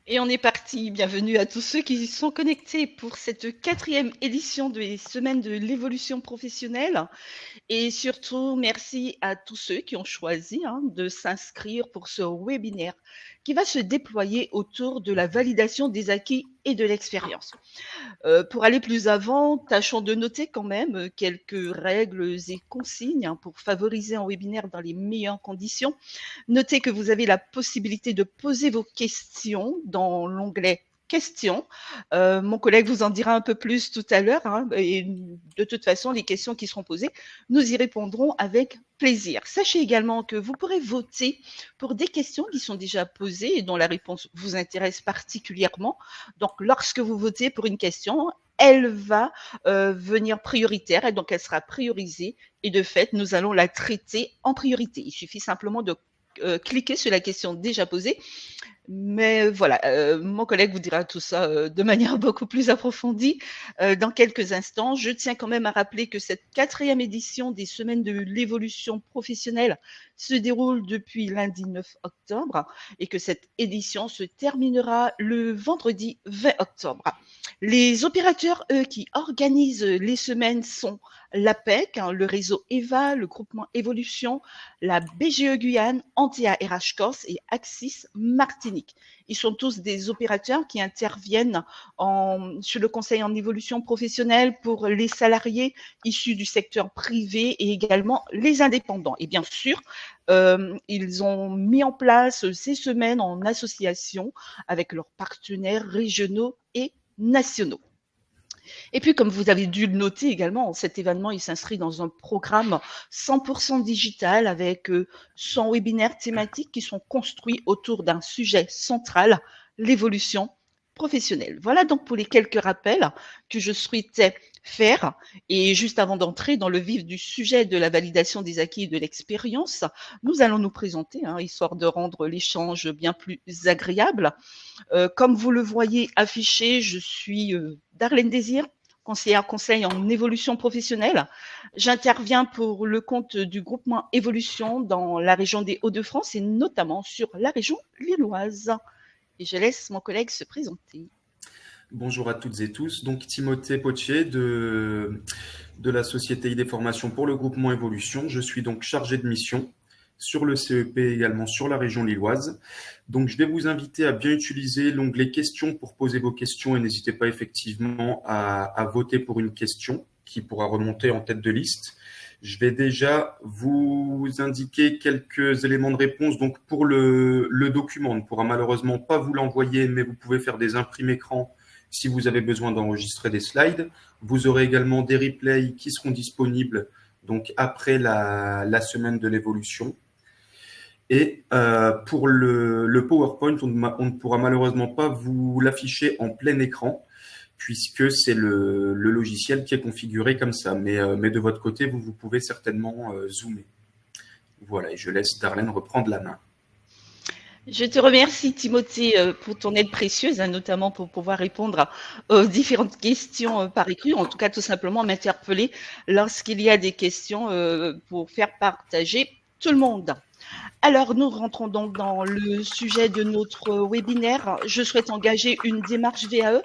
Et on est parti. Bienvenue à tous ceux qui sont connectés pour cette quatrième édition des Semaines de l'évolution professionnelle. Et surtout, merci à tous ceux qui ont choisi de s'inscrire pour ce webinaire qui va se déployer autour de la validation des acquis et de l'expérience. Pour aller plus avant, tâchons de noter quand même quelques règles et consignes pour favoriser un webinaire dans les meilleures conditions. Notez que vous avez la possibilité de poser vos questions dans l'onglet questions. Mon collègue vous en dira un peu plus tout à l'heure. Et de toute façon, les questions qui seront posées, nous y répondrons avec plaisir. Sachez également que vous pourrez voter pour des questions qui sont déjà posées et dont la réponse vous intéresse particulièrement. Donc, lorsque vous votez pour une question, elle va venir prioritaire et donc elle sera priorisée et de fait, nous allons la traiter en priorité. Il suffit simplement de cliquer sur la question déjà posée. Mais voilà, mon collègue vous dira tout ça de manière beaucoup plus approfondie dans quelques instants. Je tiens quand même à rappeler que cette quatrième édition des Semaines de l'évolution professionnelle se déroule depuis lundi 9 octobre et que cette édition se terminera le vendredi 20 octobre. Les opérateurs, eux, qui organisent les semaines sont l'APEC, le réseau EVA, le groupement Évolution, la BGE Guyane, Antea RH Corse et Axis Martinique. Ils sont tous des opérateurs qui interviennent sur le conseil en évolution professionnelle pour les salariés issus du secteur privé et également les indépendants. Et bien sûr, ils ont mis en place ces semaines en association avec leurs partenaires régionaux et nationaux. Et puis, comme vous avez dû le noter également, cet événement, il s'inscrit dans un programme 100% digital avec 100 webinaires thématiques qui sont construits autour d'un sujet central, l'évolution professionnelle. Voilà donc pour les quelques rappels que je souhaitais faire. Et juste avant d'entrer dans le vif du sujet de la validation des acquis et de l'expérience, nous allons nous présenter, histoire de rendre l'échange bien plus agréable. Comme vous le voyez affiché, je suis Darlène Désir, conseillère conseil en évolution professionnelle. J'interviens pour le compte du groupement Évolution dans la région des Hauts-de-France et notamment sur la région lilloise. Et je laisse mon collègue se présenter. Bonjour à toutes et tous. Donc Timothée Potier de la société ID Formation pour le groupement Évolution. Je suis donc chargé de mission sur le CEP également sur la région lilloise. Donc je vais vous inviter à bien utiliser l'onglet questions pour poser vos questions et n'hésitez pas effectivement à voter pour une question qui pourra remonter en tête de liste. Je vais déjà vous indiquer quelques éléments de réponse. Donc pour le document, on ne pourra malheureusement pas vous l'envoyer, mais vous pouvez faire des imprimes écran si vous avez besoin d'enregistrer des slides. Vous aurez également des replays qui seront disponibles donc après la semaine de l'évolution. Et pour le PowerPoint, on ne pourra malheureusement pas vous l'afficher en plein écran puisque c'est le logiciel qui est configuré comme ça. Mais de votre côté, vous pouvez certainement zoomer. Voilà, et je laisse Darlène reprendre la main. Je te remercie, Timothée, pour ton aide précieuse, notamment pour pouvoir répondre aux différentes questions par écrit, en tout cas tout simplement m'interpeller lorsqu'il y a des questions pour faire partager tout le monde. Alors, nous rentrons donc dans le sujet de notre webinaire. Je souhaite engager une démarche VAE.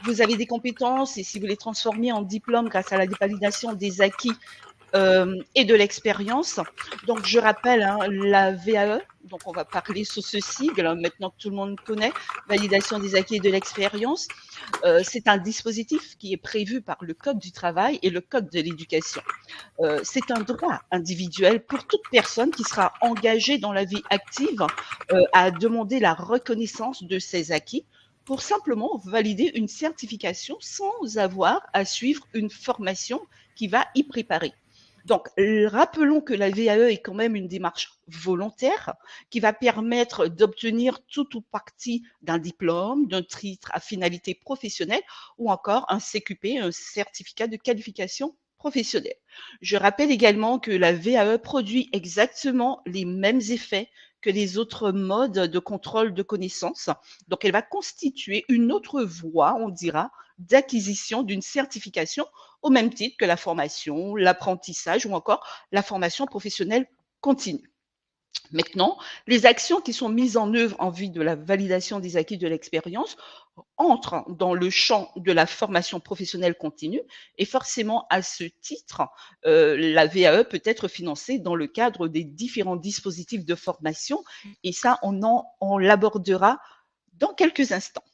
Vous avez des compétences et si vous les transformez en diplôme grâce à la validation des acquis et de l'expérience. Donc, je rappelle la VAE. Donc, on va parler sous ce sigle, maintenant que tout le monde connaît, validation des acquis et de l'expérience. C'est un dispositif qui est prévu par le Code du travail et le Code de l'éducation. C'est un droit individuel pour toute personne qui sera engagée dans la vie active à demander la reconnaissance de ses acquis pour simplement valider une certification sans avoir à suivre une formation qui va y préparer. Donc, rappelons que la VAE est quand même une démarche volontaire qui va permettre d'obtenir tout ou partie d'un diplôme, d'un titre à finalité professionnelle ou encore un CQP, un certificat de qualification professionnelle. Je rappelle également que la VAE produit exactement les mêmes effets que les autres modes de contrôle de connaissances. Donc, elle va constituer une autre voie, on dira, d'acquisition d'une certification au même titre que la formation, l'apprentissage ou encore la formation professionnelle continue. Maintenant, les actions qui sont mises en œuvre en vue de la validation des acquis de l'expérience entrent dans le champ de la formation professionnelle continue et forcément, à ce titre, la VAE peut être financée dans le cadre des différents dispositifs de formation et ça, on l'abordera dans quelques instants.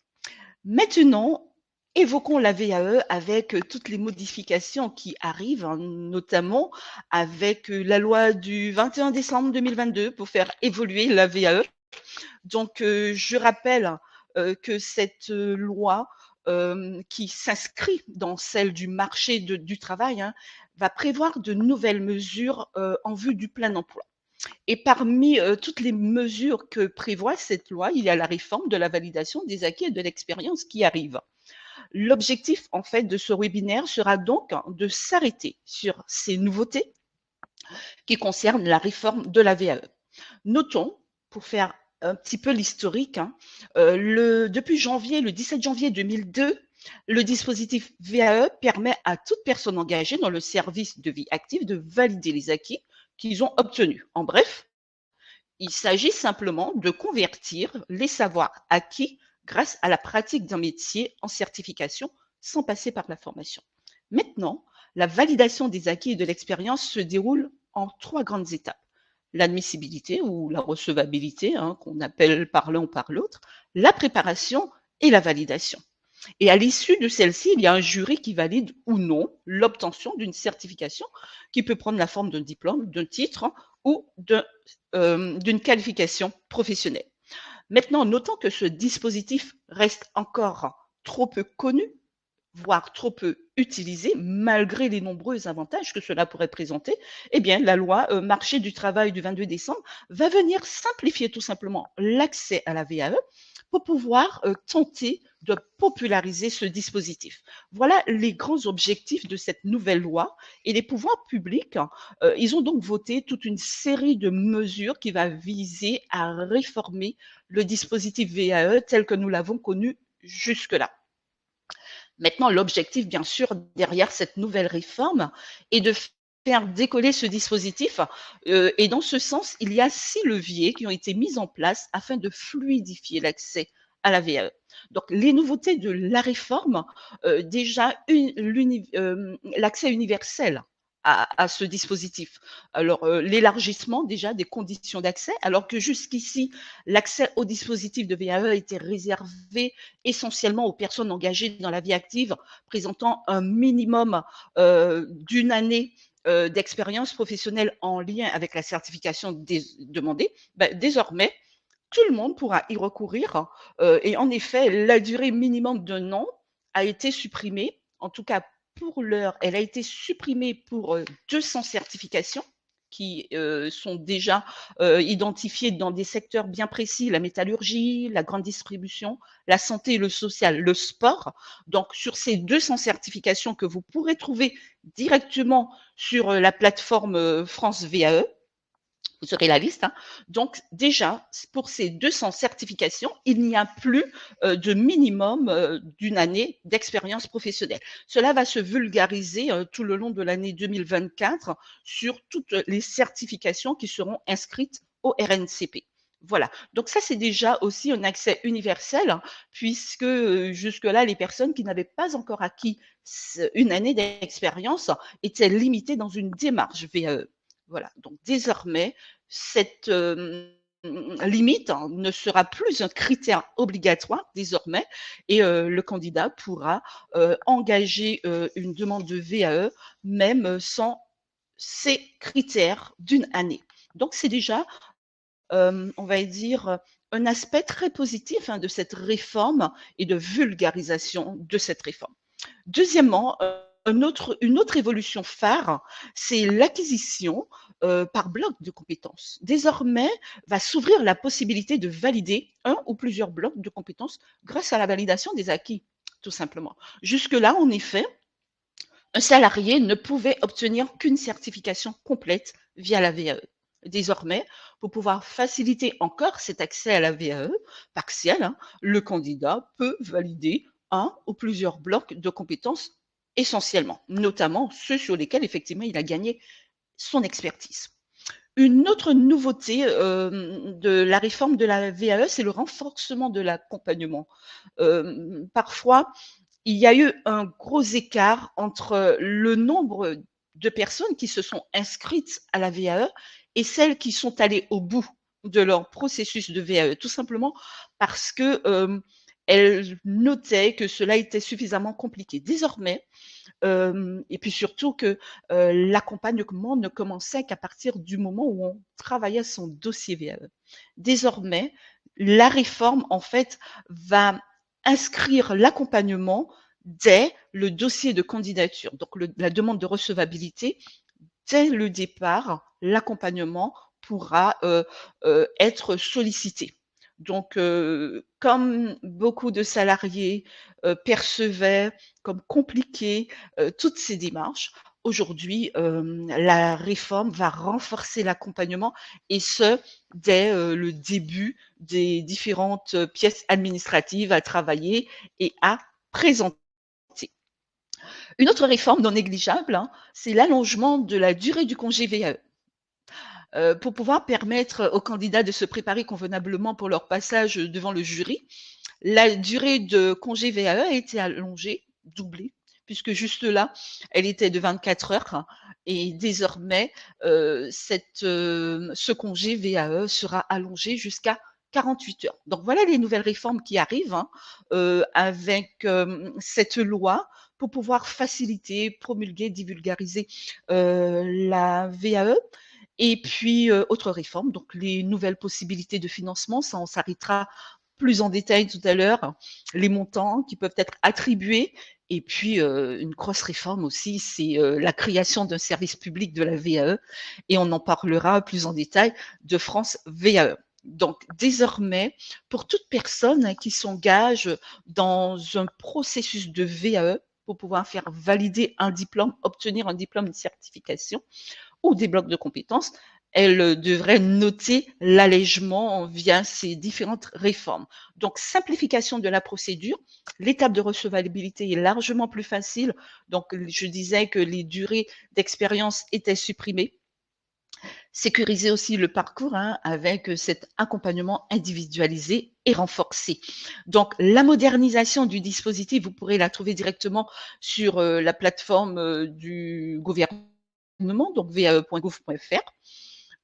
Maintenant, évoquons la VAE avec toutes les modifications qui arrivent, hein, notamment avec la loi du 21 décembre 2022 pour faire évoluer la VAE. Donc, je rappelle que cette loi qui s'inscrit dans celle du marché du travail hein, va prévoir de nouvelles mesures en vue du plein emploi. Et parmi toutes les mesures que prévoit cette loi, il y a la réforme de la validation des acquis et de l'expérience qui arrive. L'objectif, en fait, de ce webinaire sera donc de s'arrêter sur ces nouveautés qui concernent la réforme de la VAE. Notons, pour faire un petit peu l'historique, hein, depuis le 17 janvier 2002, le dispositif VAE permet à toute personne engagée dans le service de vie active de valider les acquis qu'ils ont obtenus. En bref, il s'agit simplement de convertir les savoirs acquis grâce à la pratique d'un métier en certification sans passer par la formation. Maintenant, la validation des acquis et de l'expérience se déroule en 3 grandes étapes. L'admissibilité ou la recevabilité, hein, qu'on appelle par l'un ou par l'autre, la préparation et la validation. Et à l'issue de celle-ci, il y a un jury qui valide ou non l'obtention d'une certification qui peut prendre la forme d'un diplôme, d'un titre ou d'une qualification professionnelle. Maintenant, notons que ce dispositif reste encore trop peu connu, voire trop peu utilisé, malgré les nombreux avantages que cela pourrait présenter, eh bien, la loi marché du travail du 22 décembre va venir simplifier tout simplement l'accès à la VAE pour pouvoir tenter de populariser ce dispositif. Voilà les grands objectifs de cette nouvelle loi et les pouvoirs publics, ils ont donc voté toute une série de mesures qui va viser à réformer le dispositif VAE tel que nous l'avons connu jusque-là. Maintenant, l'objectif, bien sûr, derrière cette nouvelle réforme est de faire décoller ce dispositif. Et dans ce sens, il y a 6 leviers qui ont été mis en place afin de fluidifier l'accès à la VAE. Donc, les nouveautés de la réforme, déjà, l'accès universel à ce dispositif. Alors, l'élargissement déjà des conditions d'accès, alors que jusqu'ici, l'accès au dispositif de VAE était réservé essentiellement aux personnes engagées dans la vie active présentant un minimum d'une année d'expérience professionnelle en lien avec la certification demandée. Ben, désormais, tout le monde pourra y recourir. Et en effet, la durée minimum d'un an a été supprimée, en tout cas pour l'heure, elle a été supprimée pour 200 certifications qui sont déjà identifiées dans des secteurs bien précis, la métallurgie, la grande distribution, la santé et le social, le sport. Donc, sur ces 200 certifications que vous pourrez trouver directement sur la plateforme France VAE, vous aurez la liste. Hein. Donc, déjà, pour ces 200 certifications, il n'y a plus de minimum d'une année d'expérience professionnelle. Cela va se vulgariser tout le long de l'année 2024 sur toutes les certifications qui seront inscrites au RNCP. Voilà. Donc ça, c'est déjà aussi un accès universel, hein, puisque jusque-là, les personnes qui n'avaient pas encore acquis une année d'expérience étaient limitées dans une démarche VAE. Voilà. Donc désormais, cette limite hein, ne sera plus un critère obligatoire désormais et le candidat pourra engager une demande de VAE même sans ces critères d'une année. Donc c'est déjà, on va dire, un aspect très positif hein, de cette réforme et de vulgarisation de cette réforme. Deuxièmement, une autre évolution phare, c'est l'acquisition par bloc de compétences. Désormais, va s'ouvrir la possibilité de valider un ou plusieurs blocs de compétences grâce à la validation des acquis, tout simplement. Jusque-là, en effet, un salarié ne pouvait obtenir qu'une certification complète via la VAE. Désormais, pour pouvoir faciliter encore cet accès à la VAE partielle, hein, le candidat peut valider un ou plusieurs blocs de compétences essentiellement, notamment ceux sur lesquels effectivement il a gagné son expertise. Une autre nouveauté de la réforme de la VAE, c'est le renforcement de l'accompagnement. Parfois, il y a eu un gros écart entre le nombre de personnes qui se sont inscrites à la VAE et celles qui sont allées au bout de leur processus de VAE, tout simplement parce que elles notaient que cela était suffisamment compliqué. Désormais, et puis surtout que l'accompagnement ne commençait qu'à partir du moment où on travaillait son dossier VAE. Désormais, la réforme, en fait, va inscrire l'accompagnement dès le dossier de candidature. Donc, la demande de recevabilité, dès le départ, l'accompagnement pourra être sollicité. Donc, comme beaucoup de salariés percevaient comme compliqué toutes ces démarches, aujourd'hui, la réforme va renforcer l'accompagnement et ce, dès le début des différentes pièces administratives à travailler et à présenter. Une autre réforme non négligeable, hein, c'est l'allongement de la durée du congé VAE. Pour pouvoir permettre aux candidats de se préparer convenablement pour leur passage devant le jury, la durée de congé VAE a été allongée, doublée, puisque juste là, elle était de 24 heures et désormais, ce congé VAE sera allongé jusqu'à 48 heures. Donc voilà les nouvelles réformes qui arrivent hein, avec cette loi pour pouvoir faciliter, promulguer, divulgariser la VAE. Et puis, autre réforme, donc les nouvelles possibilités de financement, ça on s'arrêtera plus en détail tout à l'heure, les montants qui peuvent être attribués. Et puis, une grosse réforme aussi, c'est la création d'un service public de la VAE. Et on en parlera plus en détail de France VAE. Donc, désormais, pour toute personne qui s'engage dans un processus de VAE, pour pouvoir faire valider un diplôme, obtenir un diplôme, une certification, ou des blocs de compétences, elle devrait noter l'allègement via ces différentes réformes. Donc, simplification de la procédure. L'étape de recevabilité est largement plus facile. Donc, je disais que les durées d'expérience étaient supprimées. Sécuriser aussi le parcours hein, avec cet accompagnement individualisé et renforcé. Donc, la modernisation du dispositif, vous pourrez la trouver directement sur la plateforme du gouvernement, donc vae.gouv.fr,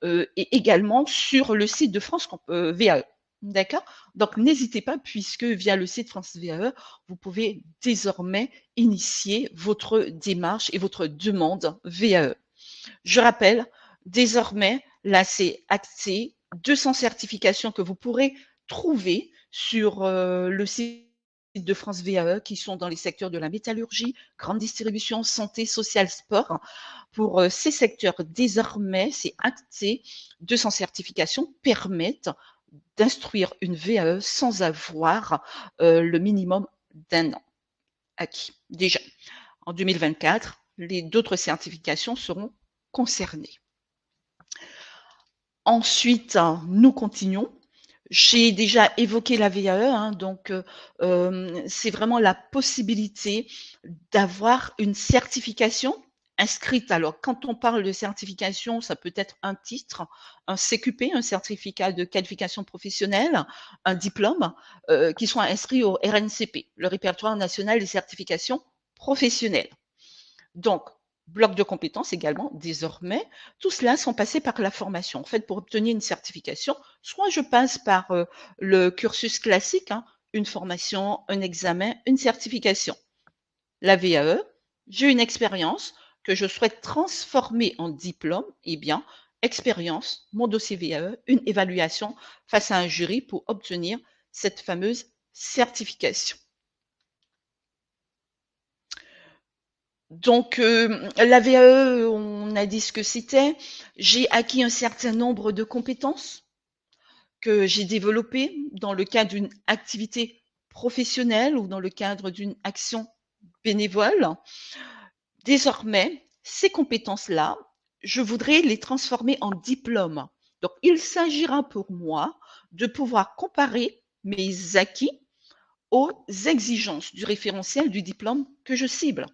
et également sur le site de France VAE. D'accord. Donc, n'hésitez pas, puisque via le site France VAE, vous pouvez désormais initier votre démarche et votre demande VAE. Je rappelle, désormais, là, c'est acté 200 certifications que vous pourrez trouver sur le site de France VAE qui sont dans les secteurs de la métallurgie, grande distribution, santé, social, sport. Pour ces secteurs, désormais, c'est acté 200 certifications permettent d'instruire une VAE sans avoir le minimum d'1 an acquis. Déjà, en 2024, d'autres certifications seront concernées. Ensuite, nous continuons. J'ai déjà évoqué la VAE, hein, donc c'est vraiment la possibilité d'avoir une certification inscrite. Alors, quand on parle de certification, ça peut être un titre, un CQP, un certificat de qualification professionnelle, un diplôme, qui soit inscrit au RNCP, le répertoire national des certifications professionnelles. Donc, bloc de compétences également, désormais, tout cela sont passés par la formation. En fait, pour obtenir une certification, soit je passe par le cursus classique, hein, une formation, un examen, une certification. La VAE, j'ai une expérience que je souhaite transformer en diplôme, eh bien, expérience, mon dossier VAE, une évaluation face à un jury pour obtenir cette fameuse certification. Donc, la VAE, on a dit ce que c'était. J'ai acquis un certain nombre de compétences que j'ai développées dans le cadre d'une activité professionnelle ou dans le cadre d'une action bénévole. Désormais, ces compétences-là, je voudrais les transformer en diplôme. Donc, il s'agira pour moi de pouvoir comparer mes acquis aux exigences du référentiel du diplôme que je cible.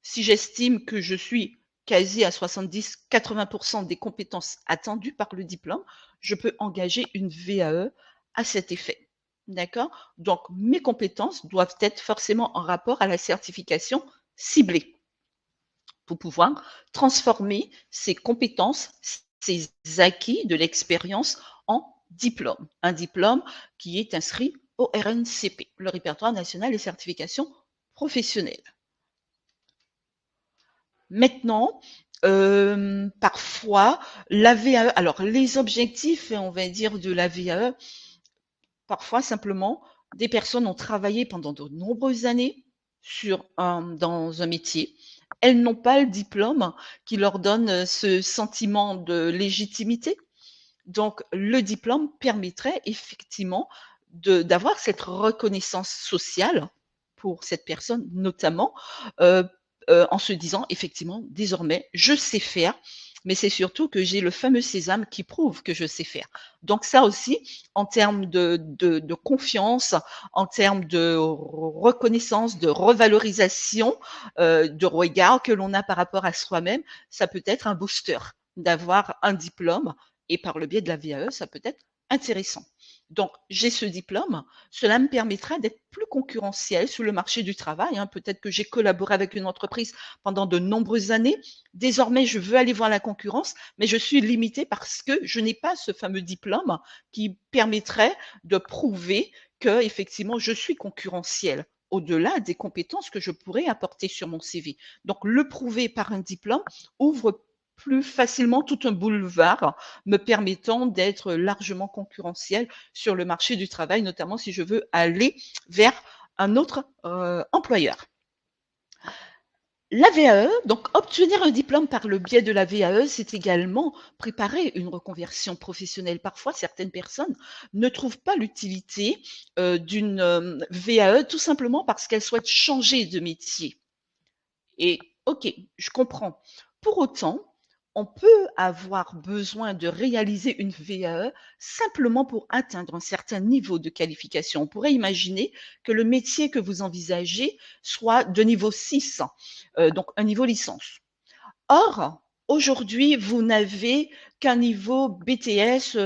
Si j'estime que je suis quasi à 70-80% des compétences attendues par le diplôme, je peux engager une VAE à cet effet. D'accord? Donc, mes compétences doivent être forcément en rapport à la certification ciblée pour pouvoir transformer ces compétences, ces acquis de l'expérience en diplôme. Un diplôme qui est inscrit au RNCP, le répertoire national des certifications professionnelles. Maintenant, parfois, la VAE, alors les objectifs, on va dire, de la VAE, parfois simplement, des personnes ont travaillé pendant de nombreuses années dans un métier. Elles n'ont pas le diplôme qui leur donne ce sentiment de légitimité. Donc, le diplôme permettrait effectivement d'avoir cette reconnaissance sociale pour cette personne, notamment en se disant effectivement, désormais, je sais faire, mais c'est surtout que j'ai le fameux sésame qui prouve que je sais faire. Donc ça aussi, en termes de confiance, en termes de reconnaissance, de revalorisation, de regard que l'on a par rapport à soi-même, ça peut être un booster d'avoir un diplôme et par le biais de la VAE, ça peut être intéressant. Donc, j'ai ce diplôme, cela me permettra d'être plus concurrentiel sur le marché du travail. Peut-être que j'ai collaboré avec une entreprise pendant de nombreuses années. Désormais, je veux aller voir la concurrence, mais je suis limitée parce que je n'ai pas ce fameux diplôme qui permettrait de prouver que, effectivement, je suis concurrentiel au-delà des compétences que je pourrais apporter sur mon CV. Donc, le prouver par un diplôme ouvre plus facilement tout un boulevard me permettant d'être largement concurrentiel sur le marché du travail, notamment si je veux aller vers un autre employeur. La VAE, donc obtenir un diplôme par le biais de la VAE, c'est également préparer une reconversion professionnelle. Parfois, certaines personnes ne trouvent pas l'utilité d'une VAE tout simplement parce qu'elles souhaitent changer de métier. Et ok, je comprends. Pour autant, on peut avoir besoin de réaliser une VAE simplement pour atteindre un certain niveau de qualification. On pourrait imaginer que le métier que vous envisagez soit de niveau 6, donc un niveau licence. Or, aujourd'hui, vous n'avez qu'un niveau BTS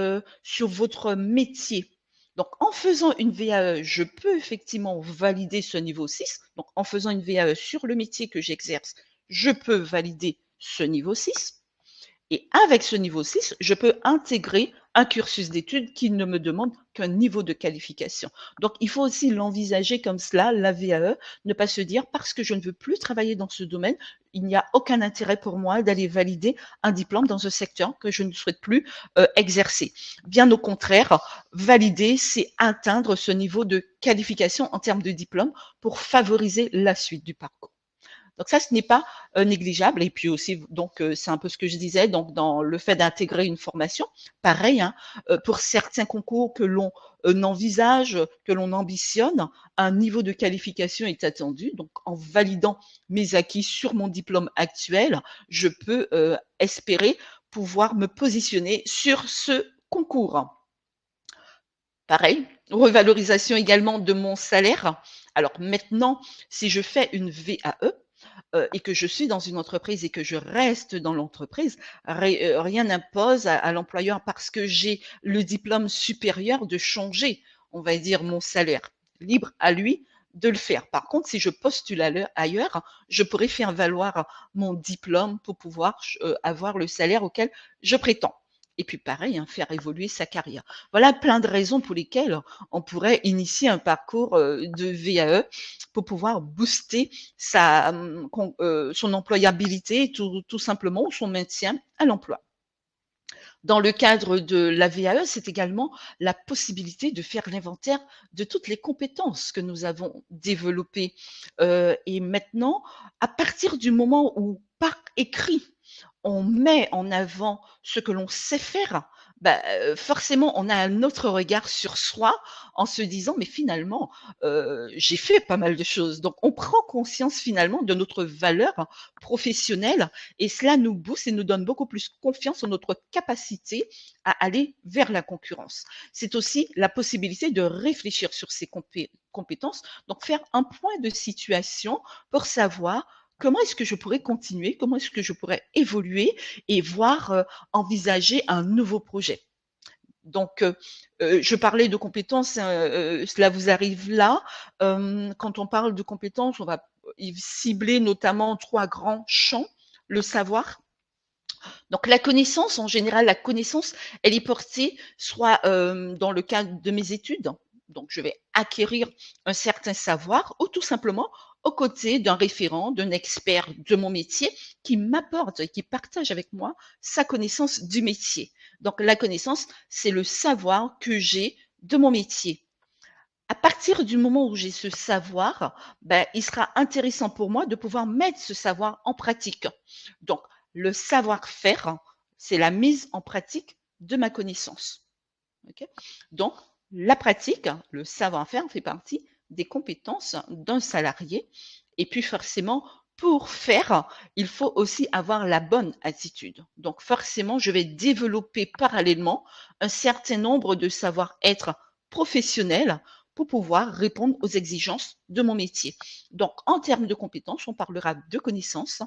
sur votre métier. Donc, en faisant une VAE, je peux effectivement valider ce niveau 6. Donc, en faisant une VAE sur le métier que j'exerce, je peux valider ce niveau 6. Et avec ce niveau 6, je peux intégrer un cursus d'études qui ne me demande qu'un niveau de qualification. Donc, il faut aussi l'envisager comme cela, la VAE, ne pas se dire parce que je ne veux plus travailler dans ce domaine, il n'y a aucun intérêt pour moi d'aller valider un diplôme dans un secteur que je ne souhaite plus exercer. Bien au contraire, valider, c'est atteindre ce niveau de qualification en termes de diplôme pour favoriser la suite du parcours. Donc ça, ce n'est pas négligeable. Et puis aussi, donc c'est un peu ce que je disais, donc dans le fait d'intégrer une formation, pareil, pour certains concours que l'on envisage, que l'on ambitionne, un niveau de qualification est attendu. Donc en validant mes acquis sur mon diplôme actuel, je peux espérer pouvoir me positionner sur ce concours. Pareil, revalorisation également de mon salaire. Alors maintenant, si je fais une VAE, et que je suis dans une entreprise et que je reste dans l'entreprise, rien n'impose à l'employeur parce que j'ai le diplôme supérieur de changer, on va dire, mon salaire. Libre à lui de le faire. Par contre, si je postule ailleurs, je pourrais faire valoir mon diplôme pour pouvoir avoir le salaire auquel je prétends. Et puis pareil, faire évoluer sa carrière. Voilà plein de raisons pour lesquelles on pourrait initier un parcours de VAE pour pouvoir booster son employabilité, tout simplement, ou son maintien à l'emploi. Dans le cadre de la VAE, c'est également la possibilité de faire l'inventaire de toutes les compétences que nous avons développées. Et maintenant, à partir du moment où, par écrit, on met en avant ce que l'on sait faire, forcément, on a un autre regard sur soi en se disant, mais finalement, j'ai fait pas mal de choses. Donc, on prend conscience finalement de notre valeur professionnelle et cela nous booste et nous donne beaucoup plus confiance en notre capacité à aller vers la concurrence. C'est aussi la possibilité de réfléchir sur ces compétences, donc faire un point de situation pour savoir comment est-ce que je pourrais continuer, comment est-ce que je pourrais évoluer et voir, envisager un nouveau projet. Donc, je parlais de compétences, cela vous arrive là. Quand on parle de compétences, on va cibler notamment 3 grands champs. Le savoir, donc la connaissance, en général, la connaissance, elle est portée soit, dans le cadre de mes études, donc je vais acquérir un certain savoir ou tout simplement aux côtés d'un référent, d'un expert de mon métier qui m'apporte et qui partage avec moi sa connaissance du métier. Donc la connaissance, c'est le savoir que j'ai de mon métier. À partir du moment où j'ai ce savoir, ben, il sera intéressant pour moi de pouvoir mettre ce savoir en pratique. Donc, le savoir-faire, c'est la mise en pratique de ma connaissance. Ok. Donc, la pratique, le savoir-faire fait partie des compétences d'un salarié. Et puis, forcément, pour faire, il faut aussi avoir la bonne attitude. Donc, forcément, je vais développer parallèlement un certain nombre de savoir-être professionnels pour pouvoir répondre aux exigences de mon métier. Donc, en termes de compétences, on parlera de connaissances,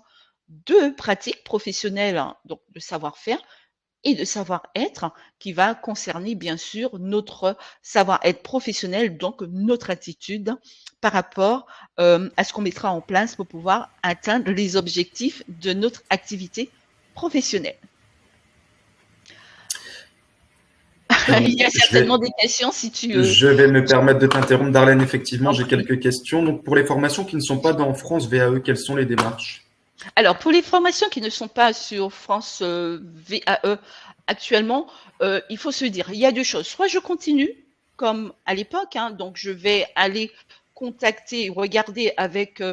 de pratiques professionnelles, donc de savoir-faire, et de savoir-être qui va concerner bien sûr notre savoir-être professionnel, donc notre attitude par rapport à ce qu'on mettra en place pour pouvoir atteindre les objectifs de notre activité professionnelle. Il y a Je certainement vais, des questions si tu... je vais me permettre de t'interrompre, Darlène. Effectivement, en j'ai prie. quelques questions. Donc, pour les formations qui ne sont pas dans France VAE, quelles sont les démarches? Alors, pour les formations qui ne sont pas sur France VAE actuellement, il faut se dire, il y a deux choses. Soit je continue, comme à l'époque, hein, donc je vais aller contacter, regarder avec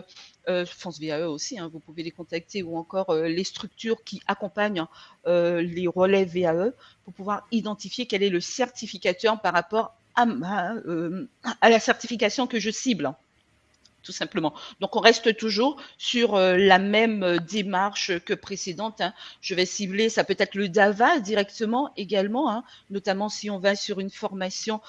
France VAE aussi, hein, vous pouvez les contacter, ou encore les structures qui accompagnent les relais VAE pour pouvoir identifier quel est le certificateur par rapport à la certification que je cible, tout simplement. Donc, on reste toujours sur la même démarche que précédente, hein. Je vais cibler, ça peut être le DAVA directement également, hein, notamment si on va sur une formation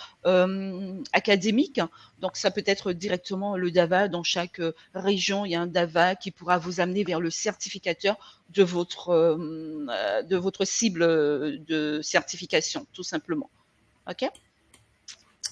académique. Donc, ça peut être directement le DAVA. Dans chaque région, il y a un DAVA qui pourra vous amener vers le certificateur de votre cible de certification, tout simplement. OK?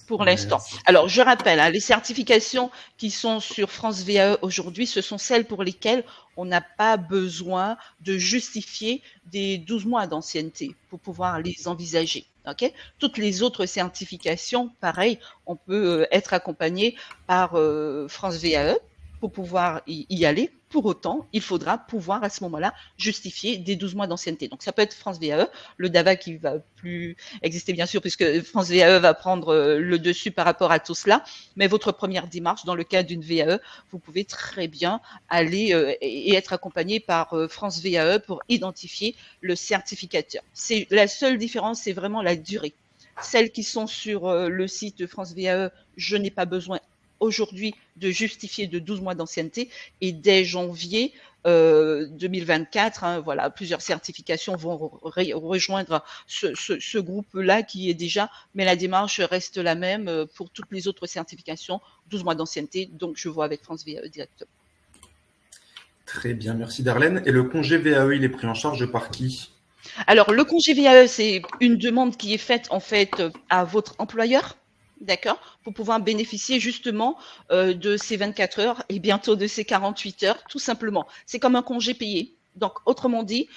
Pour l'instant. Merci. Alors, je rappelle, hein, les certifications qui sont sur France VAE aujourd'hui, ce sont celles pour lesquelles on n'a pas besoin de justifier des 12 mois d'ancienneté pour pouvoir les envisager. Okay. Toutes les autres certifications, pareil, on peut être accompagné par France VAE pour pouvoir y aller. Pour autant, il faudra pouvoir à ce moment-là justifier des 12 mois d'ancienneté. Donc, ça peut être France VAE, le DAVA qui va plus exister bien sûr, puisque France VAE va prendre le dessus par rapport à tout cela. Mais votre première démarche, dans le cadre d'une VAE, vous pouvez très bien aller et être accompagné par France VAE pour identifier le certificateur. C'est la seule différence, c'est vraiment la durée. Celles qui sont sur le site de France VAE, je n'ai pas besoin aujourd'hui de justifier de 12 mois d'ancienneté, et dès janvier 2024, hein, voilà, plusieurs certifications vont rejoindre ce groupe-là qui est déjà, mais la démarche reste la même pour toutes les autres certifications, 12 mois d'ancienneté, donc je vois avec France VAE directement. Très bien, merci Darlène. Et le congé VAE, il est pris en charge par qui? Alors, le congé VAE, c'est une demande qui est faite en fait à votre employeur. D'accord, pour pouvoir bénéficier justement de ces 24 heures et bientôt de ces 48 heures, tout simplement. C'est comme un congé payé. Donc, autrement dit,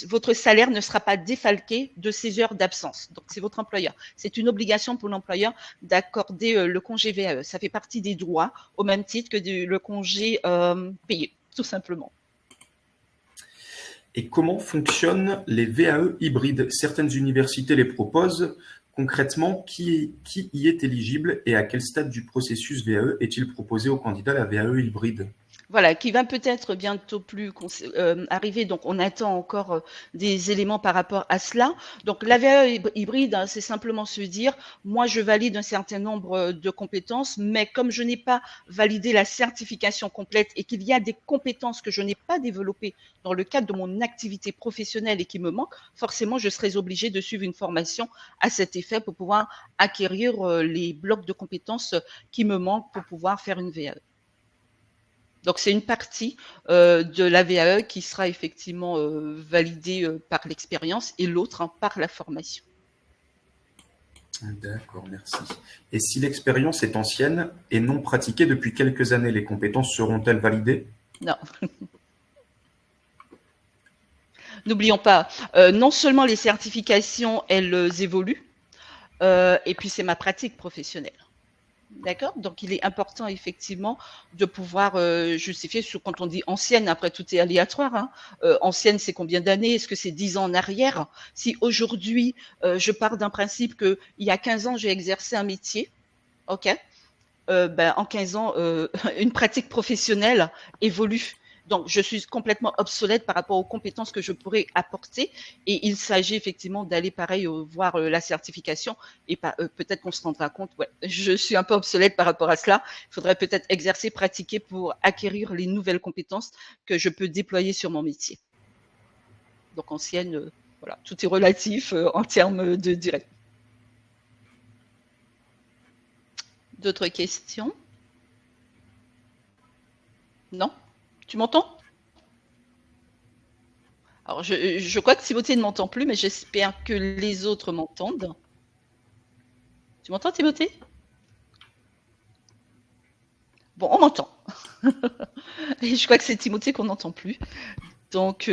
votre salaire ne sera pas défalqué de ces heures d'absence. Donc, c'est votre employeur. C'est une obligation pour l'employeur d'accorder le congé VAE. Ça fait partie des droits au même titre que le congé payé, tout simplement. Et comment fonctionnent les VAE hybrides? Certaines universités les proposent. Concrètement, qui y est éligible et à quel stade du processus VAE est-il proposé aux candidats la VAE hybride? Voilà, qui va peut-être bientôt plus arriver. Donc, on attend encore des éléments par rapport à cela. Donc, la VAE hybride, hein, c'est simplement se dire, moi, je valide un certain nombre de compétences, mais comme je n'ai pas validé la certification complète et qu'il y a des compétences que je n'ai pas développées dans le cadre de mon activité professionnelle et qui me manquent, forcément, je serai obligée de suivre une formation à cet effet pour pouvoir acquérir les blocs de compétences qui me manquent pour pouvoir faire une VAE. Donc, c'est une partie de la VAE qui sera effectivement validée par l'expérience et l'autre par la formation. D'accord, merci. Et si l'expérience est ancienne et non pratiquée depuis quelques années, les compétences seront-elles validées? Non, n'oublions pas, non seulement les certifications, elles évoluent, et puis c'est ma pratique professionnelle. D'accord? Donc, il est important, effectivement, de pouvoir justifier, quand on dit ancienne, après tout est aléatoire. Hein. Ancienne, c'est combien d'années? Est-ce que c'est 10 ans en arrière? Si aujourd'hui, je pars d'un principe qu'il y a 15 ans, j'ai exercé un métier, ok? En 15 ans, une pratique professionnelle évolue. Donc, je suis complètement obsolète par rapport aux compétences que je pourrais apporter. Et il s'agit effectivement d'aller pareil voir la certification. Et peut-être qu'on se rendra compte, ouais, je suis un peu obsolète par rapport à cela. Il faudrait peut-être exercer, pratiquer pour acquérir les nouvelles compétences que je peux déployer sur mon métier. Donc, ancienne, voilà, tout est relatif en termes de durée. D'autres questions? Non? Tu m'entends? Alors, je crois que Timothée ne m'entend plus, mais j'espère que les autres m'entendent. Tu m'entends, Timothée? Bon, on m'entend. Et je crois que c'est Timothée qu'on n'entend plus. Donc,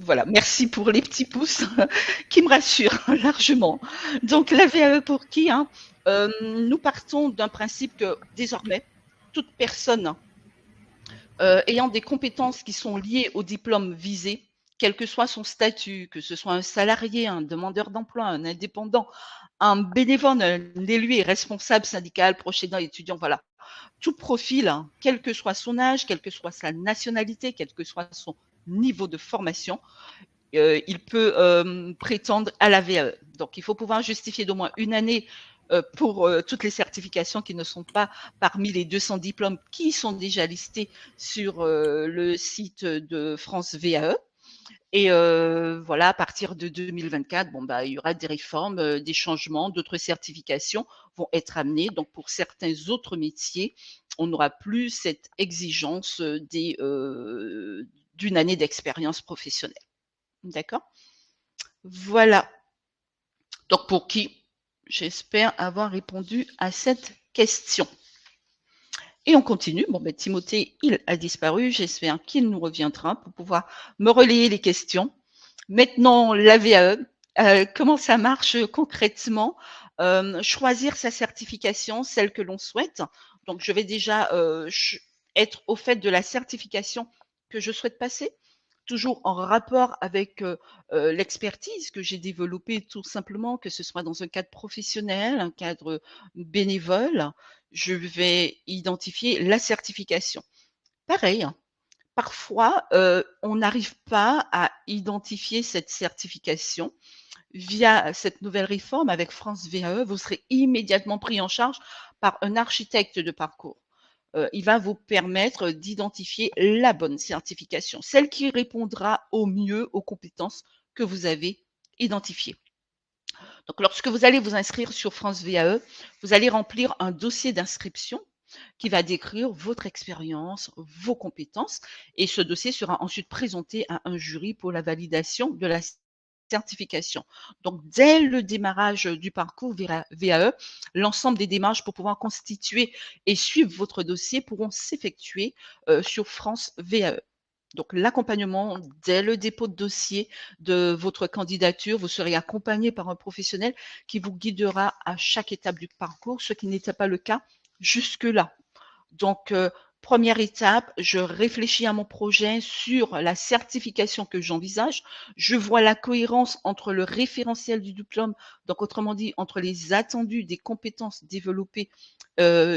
voilà, merci pour les petits pouces qui me rassurent largement. Donc, la VAE pour qui hein nous partons d'un principe que désormais, toute personne ayant des compétences qui sont liées au diplôme visé, quel que soit son statut, que ce soit un salarié, un demandeur d'emploi, un indépendant, un bénévole, un élu, responsable syndical, proche aidant, étudiant, voilà. Tout profil, hein, quel que soit son âge, quelle que soit sa nationalité, quel que soit son niveau de formation, il peut prétendre à la VAE. Donc, il faut pouvoir justifier d'au moins une année pour toutes les certifications qui ne sont pas parmi les 200 diplômes qui sont déjà listés sur le site de France VAE. Et voilà, à partir de 2024, il y aura des réformes, des changements, d'autres certifications vont être amenées. Donc, pour certains autres métiers, on n'aura plus cette exigence d'une année d'expérience professionnelle. D'accord? Voilà. Donc, pour qui? J'espère avoir répondu à cette question. Et on continue. Timothée, il a disparu. J'espère qu'il nous reviendra pour pouvoir me relayer les questions. Maintenant, la VAE, comment ça marche concrètement? Choisir sa certification, celle que l'on souhaite. Donc, je vais déjà être au fait de la certification que je souhaite passer, toujours en rapport avec l'expertise que j'ai développée tout simplement, que ce soit dans un cadre professionnel, un cadre bénévole. Je vais identifier la certification. Pareil, parfois, on n'arrive pas à identifier cette certification. Via cette nouvelle réforme avec France VAE, vous serez immédiatement pris en charge par un architecte de parcours. Il va vous permettre d'identifier la bonne certification, celle qui répondra au mieux aux compétences que vous avez identifiées. Donc, lorsque vous allez vous inscrire sur France VAE, vous allez remplir un dossier d'inscription qui va décrire votre expérience, vos compétences, et ce dossier sera ensuite présenté à un jury pour la validation de la certification. Donc, dès le démarrage du parcours VAE, l'ensemble des démarches pour pouvoir constituer et suivre votre dossier pourront s'effectuer sur France VAE. Donc, l'accompagnement dès le dépôt de dossier de votre candidature, vous serez accompagné par un professionnel qui vous guidera à chaque étape du parcours, ce qui n'était pas le cas jusque-là. Donc, première étape, je réfléchis à mon projet sur la certification que j'envisage. Je vois la cohérence entre le référentiel du diplôme, donc autrement dit, entre les attendus des compétences développées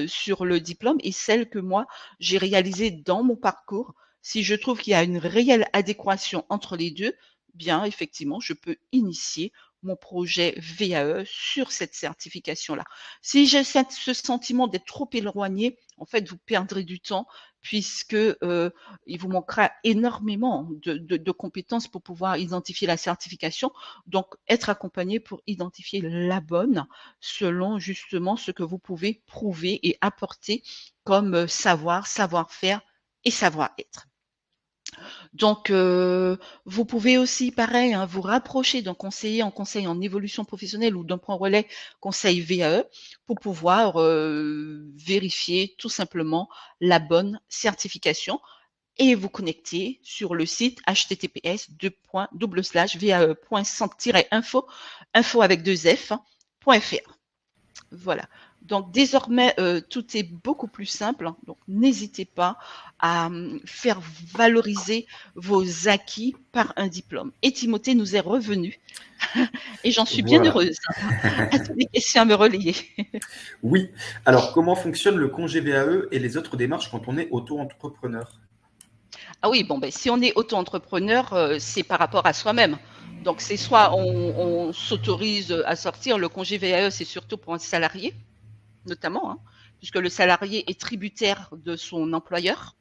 sur le diplôme et celles que moi, j'ai réalisées dans mon parcours. Si je trouve qu'il y a une réelle adéquation entre les deux, bien, effectivement, je peux initier mon projet VAE sur cette certification-là. Si j'ai ce sentiment d'être trop éloigné, en fait, vous perdrez du temps puisque il vous manquera énormément de compétences pour pouvoir identifier la certification. Donc, être accompagné pour identifier la bonne selon justement ce que vous pouvez prouver et apporter comme savoir-faire et savoir-être. Donc, vous pouvez aussi, pareil, hein, vous rapprocher d'un conseiller en conseil en évolution professionnelle ou d'un point relais conseil VAE pour pouvoir vérifier tout simplement la bonne certification et vous connecter sur le site https://vae.centre-info, info avec 2f.fr. Voilà. Donc désormais, tout est beaucoup plus simple. Hein. Donc n'hésitez pas à faire valoriser vos acquis par un diplôme. Et Timothée nous est revenu et j'en suis bien Voilà. heureuse. As-tu des questions à me relayer? Oui. Alors, comment fonctionne le congé VAE et les autres démarches quand on est auto-entrepreneur? Ah oui, bon, ben, si on est auto-entrepreneur, c'est par rapport à soi-même. Donc c'est soit on s'autorise à sortir, le congé VAE, c'est surtout pour un salarié, notamment, hein, puisque le salarié est tributaire de son employeur.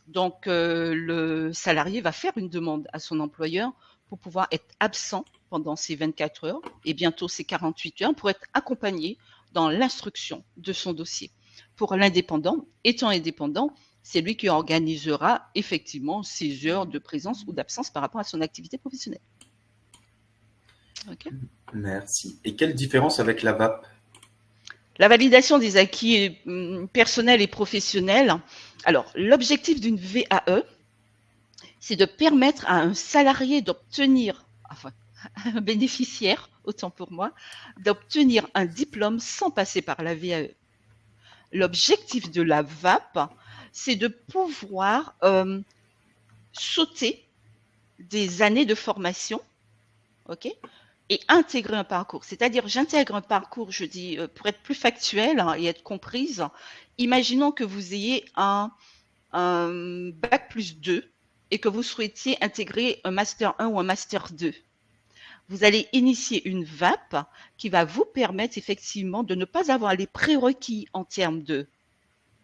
Donc, le salarié va faire une demande à son employeur pour pouvoir être absent pendant ces 24 heures et bientôt ces 48 heures pour être accompagné dans l'instruction de son dossier. Pour l'indépendant, étant indépendant, c'est lui qui organisera effectivement ses heures de présence ou d'absence par rapport à son activité professionnelle. Okay. Merci. Et quelle différence avec la VAP? La validation des acquis personnels et professionnels. Alors, l'objectif d'une VAE, c'est de permettre à un salarié d'obtenir, enfin, un bénéficiaire, autant pour moi, d'obtenir un diplôme sans passer par la VAE. L'objectif de la VAP, c'est de pouvoir sauter des années de formation, ok, et intégrer un parcours. C'est-à-dire, j'intègre un parcours, je dis, pour être plus factuel hein, et être comprise, imaginons que vous ayez un bac plus 2 et que vous souhaitiez intégrer un master 1 ou un master 2. Vous allez initier une VAP qui va vous permettre effectivement de ne pas avoir les prérequis en termes de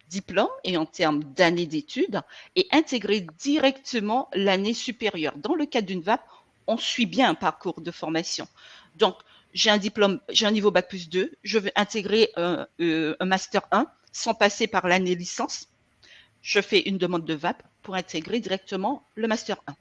diplôme et en termes d'années d'études et intégrer directement l'année supérieure. Dans le cadre d'une VAP, on suit bien un parcours de formation. Donc, j'ai un diplôme, j'ai un niveau bac plus 2, je veux intégrer un master 1 sans passer par l'année licence. Je fais une demande de VAP pour intégrer directement le master 1.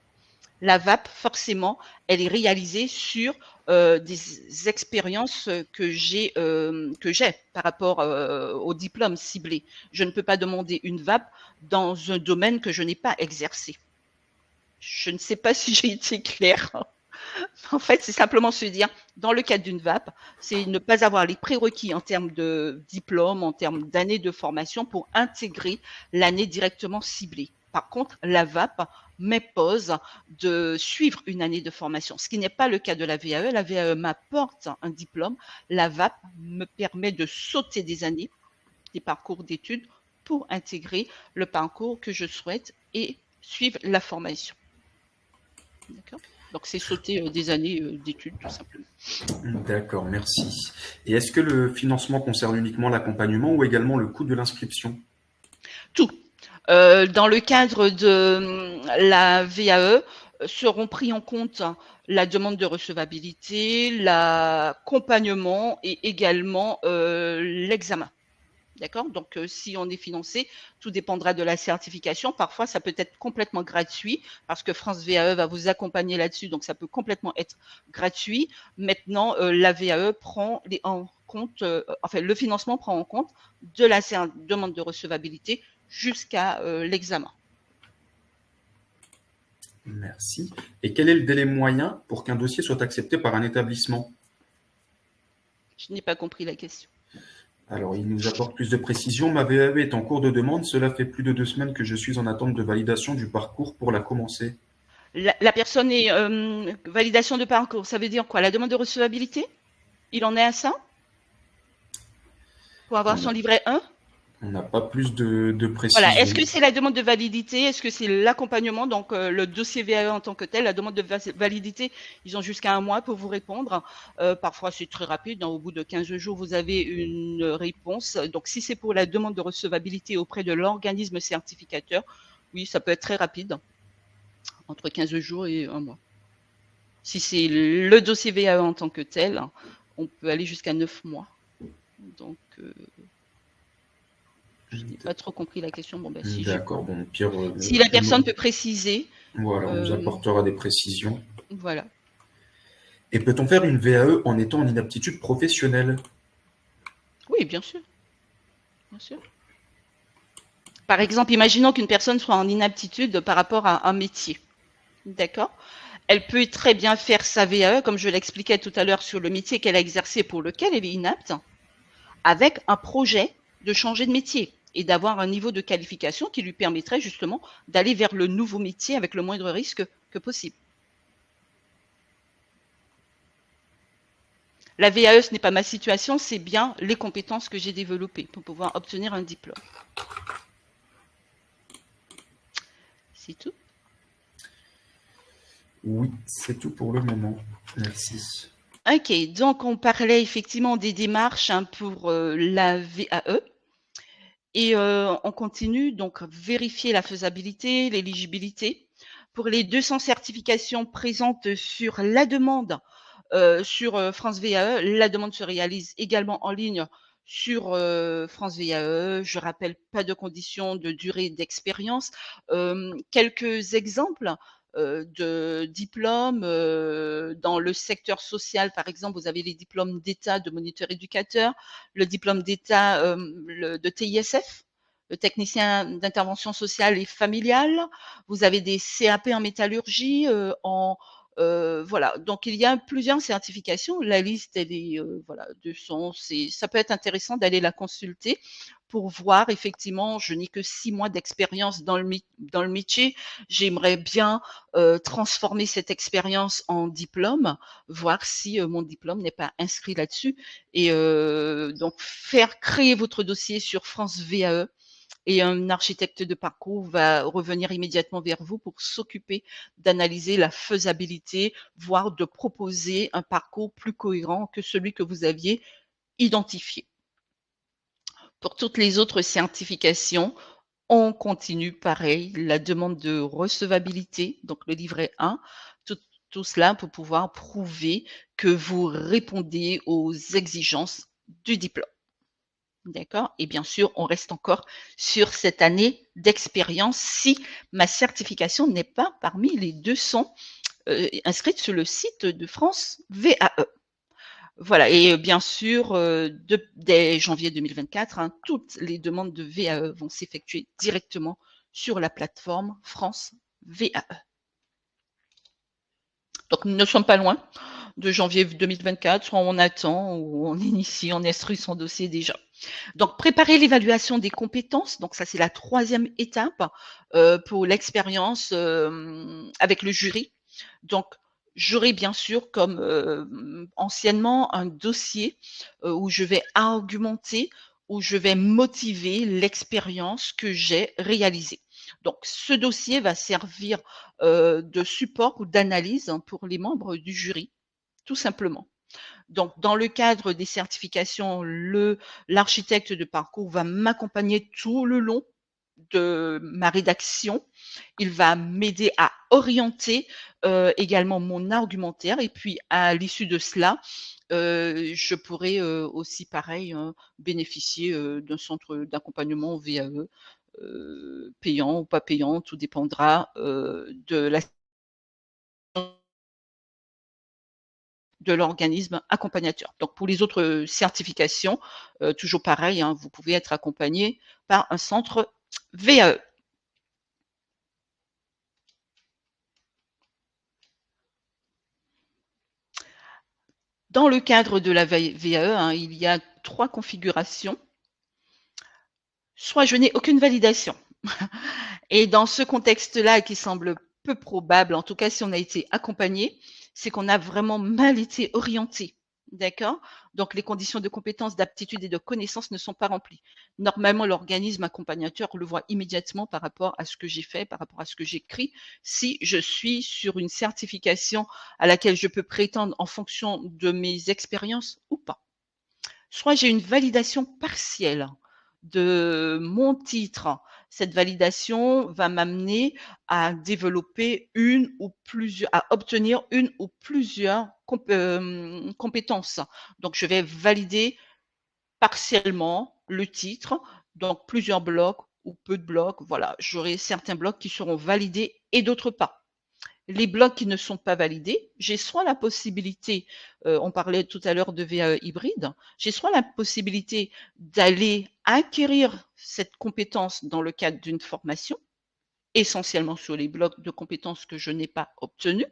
La VAP, forcément, elle est réalisée sur des expériences que j'ai par rapport au diplôme ciblé. Je ne peux pas demander une VAP dans un domaine que je n'ai pas exercé. Je ne sais pas si j'ai été claire. En fait, c'est simplement se dire, dans le cadre d'une VAP, c'est ne pas avoir les prérequis en termes de diplôme, en termes d'années de formation pour intégrer l'année directement ciblée. Par contre, la VAP m'impose de suivre une année de formation, ce qui n'est pas le cas de la VAE. La VAE m'apporte un diplôme. La VAP me permet de sauter des années, des parcours d'études pour intégrer le parcours que je souhaite et suivre la formation. D'accord ? Donc, c'est sauter des années d'études, tout simplement. D'accord, merci. Et est-ce que le financement concerne uniquement l'accompagnement ou également le coût de l'inscription? Tout. Dans le cadre de la VAE, seront pris en compte la demande de recevabilité, l'accompagnement et également l'examen. D'accord? Donc, si on est financé, tout dépendra de la certification. Parfois, ça peut être complètement gratuit parce que France VAE va vous accompagner là-dessus. Donc, ça peut complètement être gratuit. Maintenant, la VAE prend en compte, enfin, le financement prend en compte de la demande de recevabilité jusqu'à l'examen. Merci. Et quel est le délai moyen pour qu'un dossier soit accepté par un établissement? Je n'ai pas compris la question. Alors, il nous apporte plus de précision. Ma VAE est en cours de demande. Cela fait plus de 2 semaines que je suis en attente de validation du parcours pour la commencer. La personne est validation de parcours. Ça veut dire quoi? La demande de recevabilité? Il en est à ça? Pour avoir son livret 1? On n'a pas plus de Voilà. précision. Est-ce que c'est la demande de validité? Est-ce que c'est l'accompagnement? Donc, le dossier VAE en tant que tel, la demande de validité, ils ont jusqu'à 1 mois pour vous répondre. Parfois, c'est très rapide. Hein, au bout de 15 jours, vous avez une réponse. Donc, si c'est pour la demande de recevabilité auprès de l'organisme certificateur, oui, ça peut être très rapide, entre 15 jours et 1 mois. Si c'est le dossier VAE en tant que tel, on peut aller jusqu'à 9 mois. Donc, Je n'ai pas trop compris la question. Bon, ben, si D'accord, bon, pire, si la personne peut préciser. voilà, on vous apportera des précisions. Voilà. Et peut-on faire une VAE en étant en inaptitude professionnelle? Oui, bien sûr. Bien sûr. Par exemple, imaginons qu'une personne soit en inaptitude par rapport à un métier. D'accord? Elle peut très bien faire sa VAE, comme je l'expliquais tout à l'heure, sur le métier qu'elle a exercé pour lequel elle est inapte, avec un projet de changer de métier et d'avoir un niveau de qualification qui lui permettrait justement d'aller vers le nouveau métier avec le moindre risque que possible. La VAE, ce n'est pas ma situation, c'est bien les compétences que j'ai développées pour pouvoir obtenir un diplôme. C'est tout? Oui, c'est tout pour le moment. Merci. Ok, donc on parlait effectivement des démarches pour la VAE. Et on continue, donc vérifier la faisabilité, l'éligibilité. Pour les 200 certifications présentes sur la demande sur France VAE, la demande se réalise également en ligne sur France VAE. Je rappelle, pas de conditions de durée d'expérience. Quelques exemples de diplômes dans le secteur social, par exemple, vous avez les diplômes d'État de moniteur éducateur, le diplôme d'État de TISF, le technicien d'intervention sociale et familiale. Vous avez des CAP en métallurgie, voilà. Donc il y a plusieurs certifications. La liste, elle est voilà, 200. Ça peut être intéressant d'aller la consulter pour voir effectivement. Je n'ai que 6 mois d'expérience dans le métier. J'aimerais bien transformer cette expérience en diplôme, voir si mon diplôme n'est pas inscrit là-dessus. Et donc, faire créer votre dossier sur France VAE et un architecte de parcours va revenir immédiatement vers vous pour s'occuper d'analyser la faisabilité, voire de proposer un parcours plus cohérent que celui que vous aviez identifié. Pour toutes les autres certifications, on continue pareil, la demande de recevabilité, donc le livret 1, tout cela pour pouvoir prouver que vous répondez aux exigences du diplôme. D'accord? Et bien sûr, on reste encore sur cette année d'expérience si ma certification n'est pas parmi les 200 inscrites sur le site de France VAE. Voilà, et bien sûr, dès janvier 2024, hein, toutes les demandes de VAE vont s'effectuer directement sur la plateforme France VAE. Donc, nous ne sommes pas loin de janvier 2024, soit on attend ou on initie, on instruit son dossier déjà. Donc, préparer l'évaluation des compétences. Donc, ça, c'est la 3e étape pour l'expérience avec le jury. Donc, j'aurai bien sûr, comme anciennement, un dossier où je vais argumenter, où je vais motiver l'expérience que j'ai réalisée. Donc, ce dossier va servir de support ou d'analyse pour les membres du jury, tout simplement. Donc, dans le cadre des certifications, l'architecte de parcours va m'accompagner tout le long de ma rédaction. Il va m'aider à orienter également mon argumentaire. Et puis, à l'issue de cela, je pourrais aussi, pareil, bénéficier d'un centre d'accompagnement VAE, payant ou pas payant, tout dépendra de l'organisme accompagnateur. Donc, pour les autres certifications, toujours pareil, hein, vous pouvez être accompagné par un centre VAE. Dans le cadre de la VAE, hein, il y a 3 configurations. Soit je n'ai aucune validation. Et dans ce contexte-là, qui semble peu probable, en tout cas si on a été accompagné, c'est qu'on a vraiment mal été orienté. D'accord? Donc, les conditions de compétence, d'aptitude et de connaissance ne sont pas remplies. Normalement, l'organisme accompagnateur le voit immédiatement par rapport à ce que j'ai fait, par rapport à ce que j'écris, si je suis sur une certification à laquelle je peux prétendre en fonction de mes expériences ou pas. Soit j'ai une validation partielle de mon titre. Cette validation va m'amener à développer à obtenir une ou plusieurs compétences. Donc, je vais valider partiellement le titre Donc plusieurs blocs ou peu de blocs, voilà, j'aurai certains blocs qui seront validés et d'autres pas. Les blocs qui ne sont pas validés, j'ai soit la possibilité, on parlait tout à l'heure de VAE hybride, j'ai soit la possibilité d'aller acquérir cette compétence dans le cadre d'une formation, essentiellement sur les blocs de compétences que je n'ai pas obtenus,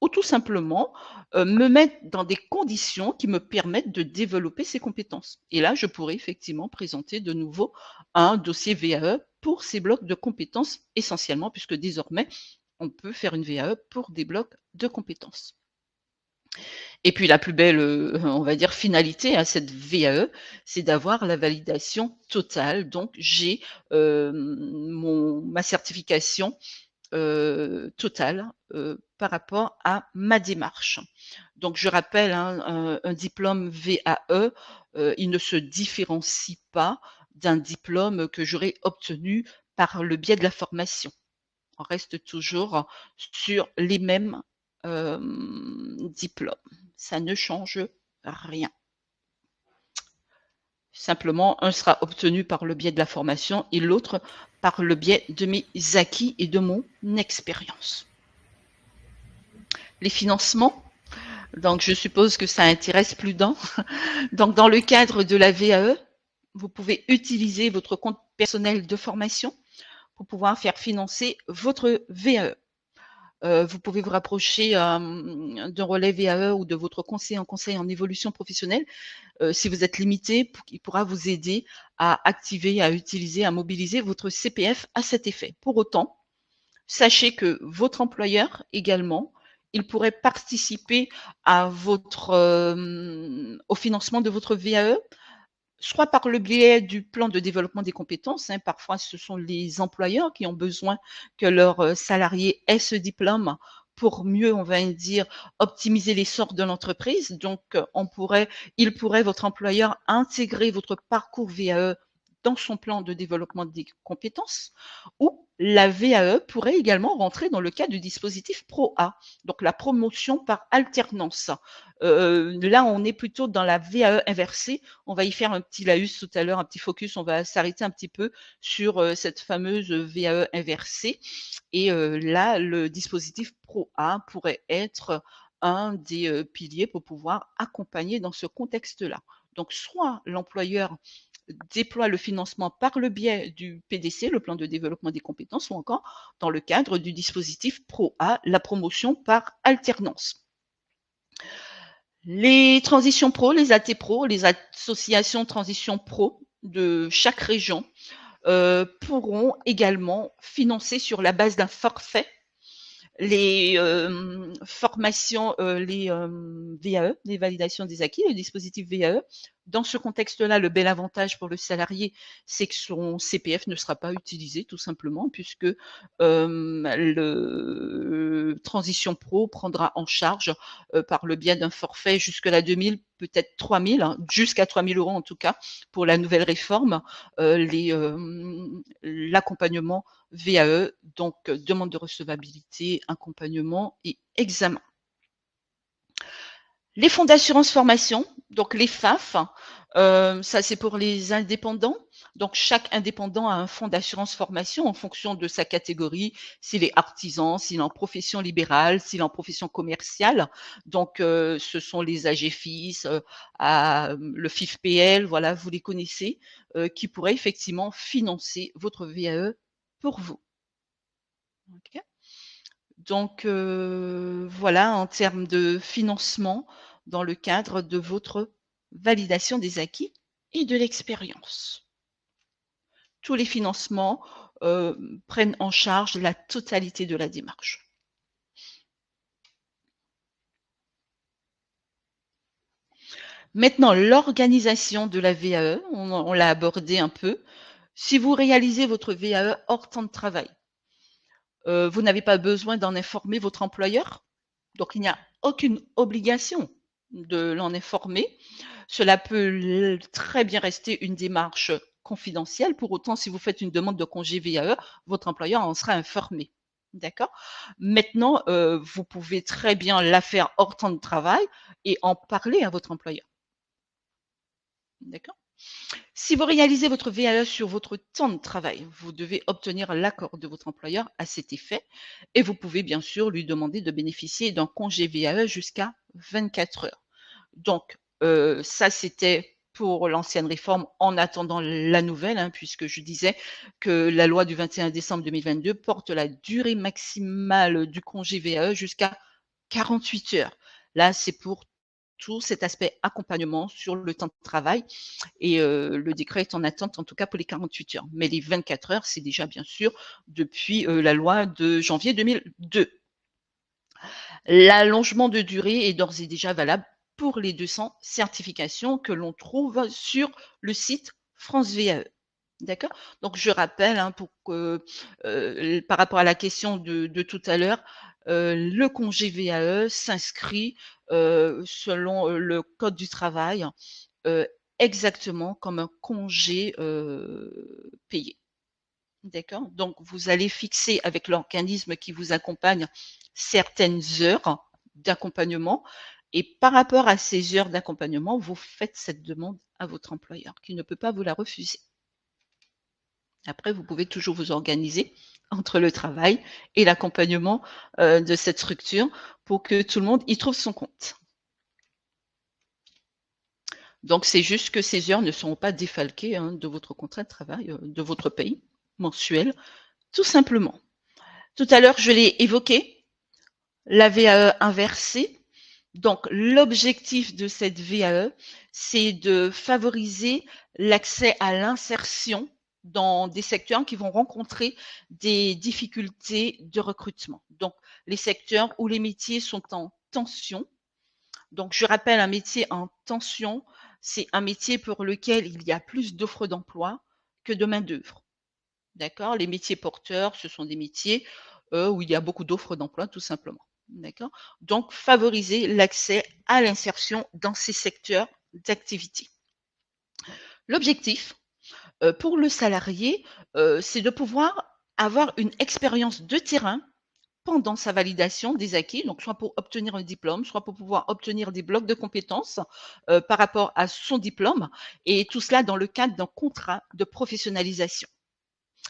ou tout simplement me mettre dans des conditions qui me permettent de développer ces compétences. Et là, je pourrais effectivement présenter de nouveau un dossier VAE pour ces blocs de compétences essentiellement, puisque désormais, on peut faire une VAE pour des blocs de compétences. Et puis la plus belle, on va dire, finalité à cette VAE, c'est d'avoir la validation totale. Donc j'ai ma certification totale par rapport à ma démarche. Donc je rappelle, hein, un diplôme VAE, il ne se différencie pas d'un diplôme que j'aurais obtenu par le biais de la formation. On reste toujours sur les mêmes diplômes. Ça ne change rien. Simplement, un sera obtenu par le biais de la formation et l'autre par le biais de mes acquis et de mon expérience. Les financements, donc je suppose que ça intéresse plus d'un. Donc dans le cadre de la VAE, vous pouvez utiliser votre compte personnel de formation pour pouvoir faire financer votre VAE. Vous pouvez vous rapprocher d'un relais VAE ou de votre conseiller en évolution professionnelle. Si vous êtes limité, il pourra vous aider à activer, à utiliser, à mobiliser votre CPF à cet effet. Pour autant, sachez que votre employeur également, il pourrait participer à au financement de votre VAE, soit par le biais du plan de développement des compétences. Parfois, ce sont les employeurs qui ont besoin que leurs salariés aient ce diplôme pour mieux, on va dire, optimiser l'essor de l'entreprise. Donc, votre employeur, intégrer votre parcours VAE dans son plan de développement des compétences, ou la VAE pourrait également rentrer dans le cadre du dispositif Pro-A, donc la promotion par alternance. Là, on est plutôt dans la VAE inversée. On va y faire un petit laïus tout à l'heure, un petit focus. On va s'arrêter un petit peu sur cette fameuse VAE inversée. Et là, le dispositif Pro-A pourrait être un des piliers pour pouvoir accompagner dans ce contexte-là. Donc, soit l'employeur déploie le financement par le biais du PDC, le plan de développement des compétences, ou encore dans le cadre du dispositif Pro-A, la promotion par alternance. Les transitions pro, les AT pro, les associations transition pro de chaque région pourront également financer sur la base d'un forfait les formations, les VAE, les validations des acquis, le dispositif VAE. Dans ce contexte-là, le bel avantage pour le salarié, c'est que son CPF ne sera pas utilisé, tout simplement, puisque le Transition Pro prendra en charge par le biais d'un forfait jusque-là 2000, peut-être 3000, jusqu'à 3000 € en tout cas, pour la nouvelle réforme, l'accompagnement VAE, donc demande de recevabilité, accompagnement et examen. Les fonds d'assurance formation, donc les FAF, ça c'est pour les indépendants. Donc chaque indépendant a un fonds d'assurance formation en fonction de sa catégorie, s'il est artisan, s'il est en profession libérale, s'il est en profession commerciale. Donc ce sont les AGFIS, le FIFPL, voilà, vous les connaissez, qui pourraient effectivement financer votre VAE pour vous. Okay. Donc voilà, en termes de financement dans le cadre de votre validation des acquis et de l'expérience. Tous les financements prennent en charge la totalité de la démarche. Maintenant, l'organisation de la VAE, on l'a abordé un peu. Si vous réalisez votre VAE hors temps de travail, vous n'avez pas besoin d'en informer votre employeur. Donc, il n'y a aucune obligation de l'en informer. Cela peut très bien rester une démarche confidentielle. Pour autant, si vous faites une demande de congé VAE, votre employeur en sera informé. D'accord? Maintenant, vous pouvez très bien la faire hors temps de travail et en parler à votre employeur. D'accord? Si vous réalisez votre VAE sur votre temps de travail, vous devez obtenir l'accord de votre employeur à cet effet et vous pouvez bien sûr lui demander de bénéficier d'un congé VAE jusqu'à 24 heures. Donc, ça, c'était pour l'ancienne réforme en attendant la nouvelle, hein, puisque je disais que la loi du 21 décembre 2022 porte la durée maximale du congé VAE jusqu'à 48 heures. Là, c'est pour tout cet aspect accompagnement sur le temps de travail et le décret est en attente, en tout cas pour les 48 heures. Mais les 24 heures, c'est déjà bien sûr depuis la loi de janvier 2002. L'allongement de durée est d'ores et déjà valable pour les 200 certifications que l'on trouve sur le site France VAE. D'accord? Donc, je rappelle, hein, pour que, par rapport à la question de tout à l'heure, le congé VAE s'inscrit selon le Code du travail exactement comme un congé payé. D'accord? Donc, vous allez fixer avec l'organisme qui vous accompagne certaines heures d'accompagnement et par rapport à ces heures d'accompagnement, vous faites cette demande à votre employeur qui ne peut pas vous la refuser. Après, vous pouvez toujours vous organiser entre le travail et l'accompagnement de cette structure pour que tout le monde y trouve son compte. Donc, c'est juste que ces heures ne seront pas défalquées hein, de votre contrat de travail, de votre paye mensuel, tout simplement. Tout à l'heure, je l'ai évoqué, la VAE inversée. Donc, l'objectif de cette VAE, c'est de favoriser l'accès à l'insertion dans des secteurs qui vont rencontrer des difficultés de recrutement. Donc, les secteurs où les métiers sont en tension. Donc, je rappelle, un métier en tension, c'est un métier pour lequel il y a plus d'offres d'emploi que de main-d'œuvre. D'accord? Les métiers porteurs, ce sont des métiers où il y a beaucoup d'offres d'emploi, tout simplement. D'accord? Donc, favoriser l'accès à l'insertion dans ces secteurs d'activité. L'objectif pour le salarié, c'est de pouvoir avoir une expérience de terrain pendant sa validation des acquis, donc soit pour obtenir un diplôme, soit pour pouvoir obtenir des blocs de compétences par rapport à son diplôme, et tout cela dans le cadre d'un contrat de professionnalisation.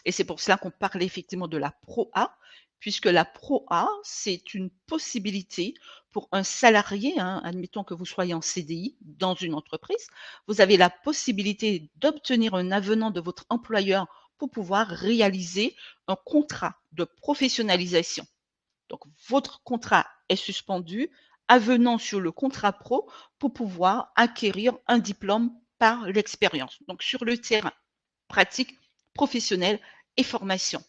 Et c'est pour cela qu'on parle effectivement de la Pro-A, puisque la Pro-A, c'est une possibilité pour un salarié, hein, admettons que vous soyez en CDI dans une entreprise, vous avez la possibilité d'obtenir un avenant de votre employeur pour pouvoir réaliser un contrat de professionnalisation. Donc, votre contrat est suspendu, avenant sur le contrat pro pour pouvoir acquérir un diplôme par l'expérience. Donc, sur le terrain, pratique professionnelle et formation.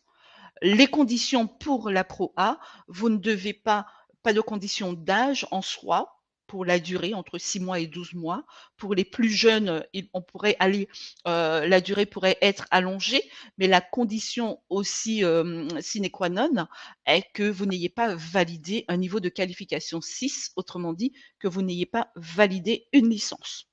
Les conditions pour la Pro A, vous ne devez pas de conditions d'âge en soi pour la durée entre 6 mois et 12 mois. Pour les plus jeunes, on pourrait aller, la durée pourrait être allongée, mais la condition aussi sine qua non est que vous n'ayez pas validé un niveau de qualification 6, autrement dit, que vous n'ayez pas validé une licence.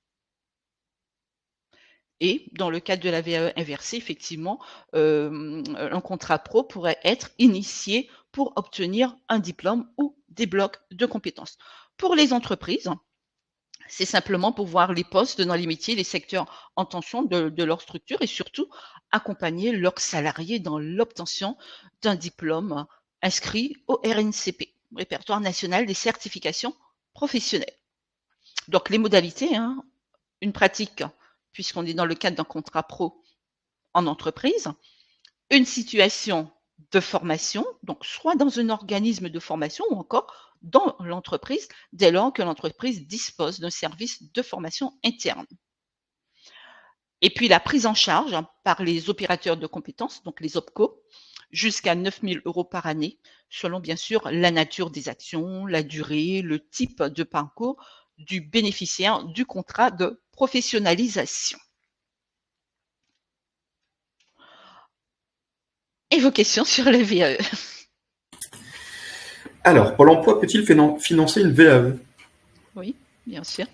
Et dans le cadre de la VAE inversée, effectivement, un contrat pro pourrait être initié pour obtenir un diplôme ou des blocs de compétences. Pour les entreprises, c'est simplement pour voir les postes dans les métiers, les secteurs en tension de leur structure et surtout accompagner leurs salariés dans l'obtention d'un diplôme inscrit au RNCP, Répertoire national des certifications professionnelles. Donc les modalités, hein, une pratique puisqu'on est dans le cadre d'un contrat pro en entreprise, une situation de formation, donc soit dans un organisme de formation ou encore dans l'entreprise, dès lors que l'entreprise dispose d'un service de formation interne. Et puis la prise en charge par les opérateurs de compétences, donc les OPCO, jusqu'à 9 000 € par année, selon bien sûr la nature des actions, la durée, le type de parcours du bénéficiaire du contrat de professionnalisation. Et vos questions sur la VAE? Alors, Pôle emploi peut-il financer une VAE? Oui, bien sûr.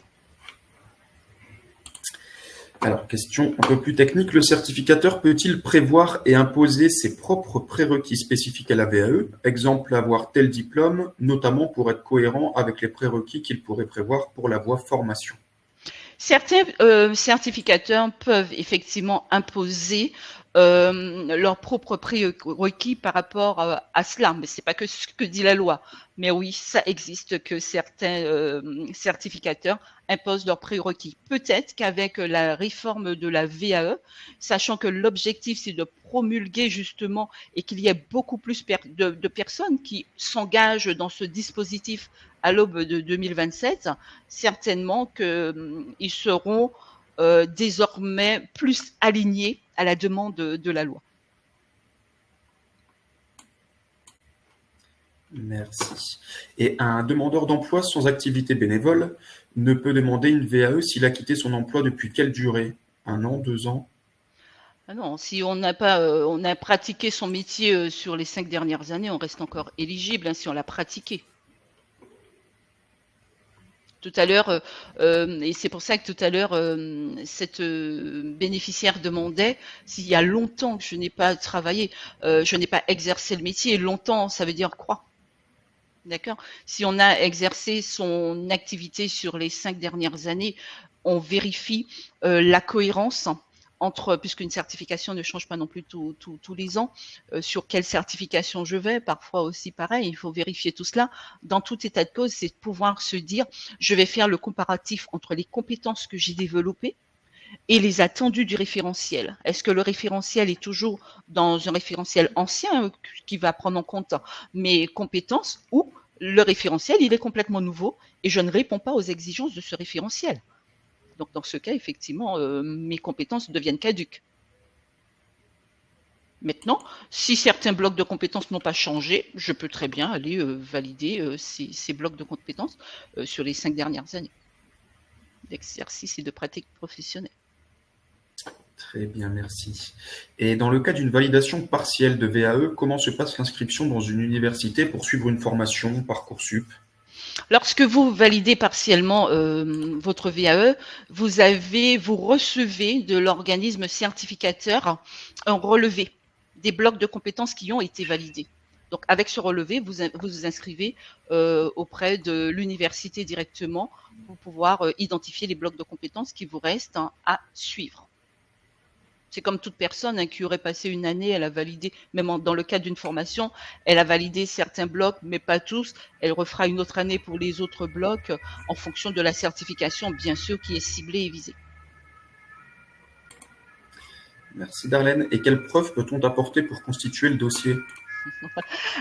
Alors, question un peu plus technique, le certificateur peut-il prévoir et imposer ses propres prérequis spécifiques à la VAE? Exemple, avoir tel diplôme, notamment pour être cohérent avec les prérequis qu'il pourrait prévoir pour la voie formation. Certains certificateurs peuvent effectivement imposer leurs propres prérequis par rapport à cela, mais c'est pas que ce que dit la loi. Mais oui, ça existe que certains certificateurs imposent leurs prérequis. Peut-être qu'avec la réforme de la VAE, sachant que l'objectif c'est de promulguer justement et qu'il y ait beaucoup plus de personnes qui s'engagent dans ce dispositif à l'aube de 2027, certainement qu'ils seront désormais plus alignés à la demande de la loi. Merci. Et un demandeur d'emploi sans activité bénévole ne peut demander une VAE s'il a quitté son emploi depuis quelle durée? 1 an, 2 ans? Ah non, si on n'a pas, on a pratiqué son métier sur les 5 dernières années, on reste encore éligible hein, si on l'a pratiqué. Tout à l'heure, et c'est pour ça que tout à l'heure, cette bénéficiaire demandait s'il y a longtemps que je n'ai pas travaillé, je n'ai pas exercé le métier. Longtemps, ça veut dire quoi? D'accord. Si on a exercé son activité sur les 5 dernières années, on vérifie la cohérence entre, puisqu'une certification ne change pas non plus tous les ans, sur quelle certification je vais, parfois aussi pareil, il faut vérifier tout cela. Dans tout état de cause, c'est de pouvoir se dire, je vais faire le comparatif entre les compétences que j'ai développées et les attendus du référentiel. Est-ce que le référentiel est toujours dans un référentiel ancien qui va prendre en compte mes compétences ou le référentiel, il est complètement nouveau et je ne réponds pas aux exigences de ce référentiel. Donc, dans ce cas, effectivement, mes compétences deviennent caduques. Maintenant, si certains blocs de compétences n'ont pas changé, je peux très bien aller valider ces blocs de compétences sur les 5 dernières années d'exercice et de pratique professionnelle. Très bien, merci. Et dans le cas d'une validation partielle de VAE, comment se passe l'inscription dans une université pour suivre une formation, Parcoursup? Lorsque vous validez partiellement votre VAE, vous recevez de l'organisme certificateur un relevé des blocs de compétences qui ont été validés. Donc, avec ce relevé, vous vous inscrivez auprès de l'université directement pour pouvoir identifier les blocs de compétences qui vous restent à suivre. C'est comme toute personne hein, qui aurait passé une année, elle a validé, même dans le cadre d'une formation, elle a validé certains blocs, mais pas tous. Elle refera une autre année pour les autres blocs en fonction de la certification, bien sûr, qui est ciblée et visée. Merci Darlène. Et quelles preuves peut-on apporter pour constituer le dossier?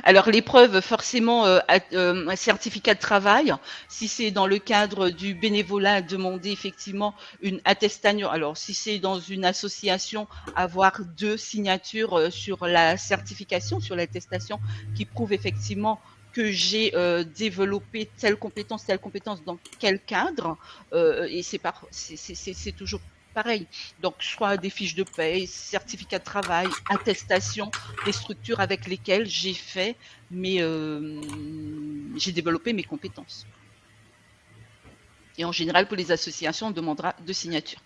Alors l'épreuve, forcément, un certificat de travail. Si c'est dans le cadre du bénévolat, demander effectivement une attestation. Alors si c'est dans une association, avoir 2 signatures sur la certification, sur l'attestation, qui prouvent effectivement que j'ai développé telle compétence, dans quel cadre. Et c'est toujours pareil. Donc, soit des fiches de paie, certificat de travail, attestation des structures avec lesquelles j'ai fait j'ai développé mes compétences. Et en général, pour les associations, on demandera 2 signatures.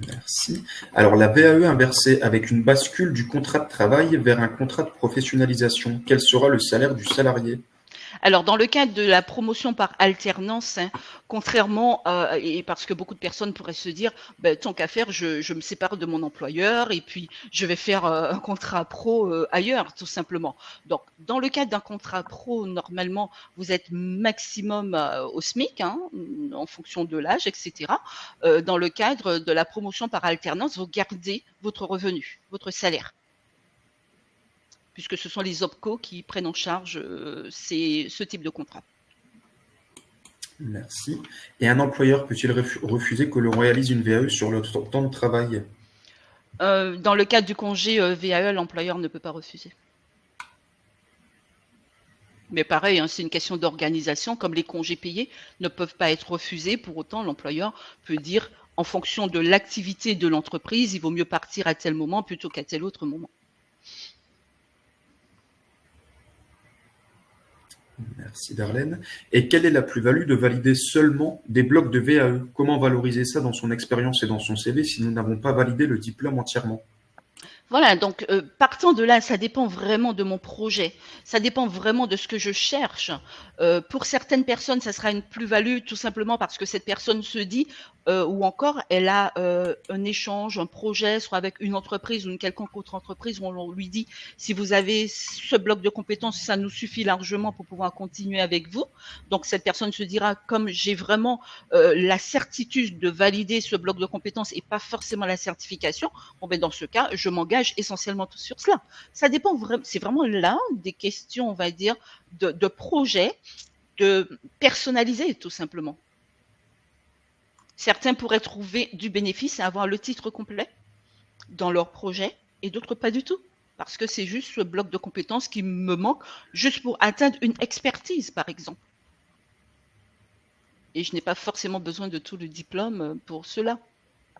Merci. Alors, la VAE inversée avec une bascule du contrat de travail vers un contrat de professionnalisation, quel sera le salaire du salarié? Alors, dans le cadre de la promotion par alternance, hein, contrairement et parce que beaucoup de personnes pourraient se dire, ben, tant qu'à faire, je me sépare de mon employeur et puis je vais faire un contrat pro ailleurs, tout simplement. Donc, dans le cadre d'un contrat pro, normalement, vous êtes maximum au SMIC, hein, en fonction de l'âge, etc. Dans le cadre de la promotion par alternance, vous gardez votre revenu, votre salaire, puisque ce sont les OPCO qui prennent en charge ce type de contrat. Merci. Et un employeur peut-il refuser que l'on réalise une VAE sur le temps de travail? Dans le cadre du congé VAE, l'employeur ne peut pas refuser. Mais pareil, hein, c'est une question d'organisation, comme les congés payés ne peuvent pas être refusés. Pour autant, l'employeur peut dire, en fonction de l'activité de l'entreprise, il vaut mieux partir à tel moment plutôt qu'à tel autre moment. Merci Darlène. Et quelle est la plus-value de valider seulement des blocs de VAE? Comment valoriser ça dans son expérience et dans son CV si nous n'avons pas validé le diplôme entièrement? Voilà, donc partant de là, ça dépend vraiment de mon projet. Ça dépend vraiment de ce que je cherche. Pour certaines personnes, ça sera une plus-value tout simplement parce que cette personne se dit, ou encore elle a un échange, un projet, soit avec une entreprise ou une quelconque autre entreprise, où on lui dit, si vous avez ce bloc de compétences, ça nous suffit largement pour pouvoir continuer avec vous. Donc cette personne se dira, comme j'ai vraiment la certitude de valider ce bloc de compétences et pas forcément la certification, bon, ben dans ce cas, je m'engage essentiellement sur cela. Ça dépend vraiment, c'est vraiment là des questions, on va dire, de projet, de personnaliser tout simplement. Certains pourraient trouver du bénéfice à avoir le titre complet dans leur projet et d'autres pas du tout. Parce que c'est juste ce bloc de compétences qui me manque juste pour atteindre une expertise, par exemple. Et je n'ai pas forcément besoin de tout le diplôme pour cela.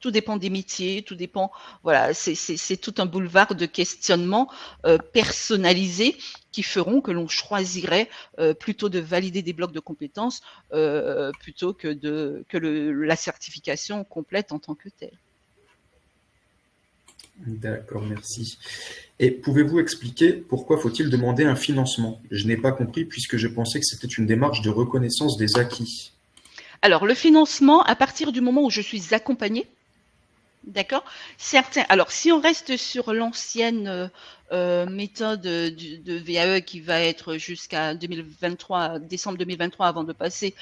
Tout dépend des métiers, tout dépend. Voilà, c'est tout un boulevard de questionnements personnalisés qui feront que l'on choisirait plutôt de valider des blocs de compétences plutôt que la certification complète en tant que telle. D'accord, merci. Et pouvez-vous expliquer pourquoi faut-il demander un financement? Je n'ai pas compris puisque je pensais que c'était une démarche de reconnaissance des acquis. Alors, le financement, à partir du moment où je suis accompagnée, d'accord. Certains. Alors, si on reste sur l'ancienne méthode de VAE qui va être jusqu'à 2023, décembre 2023, avant de passer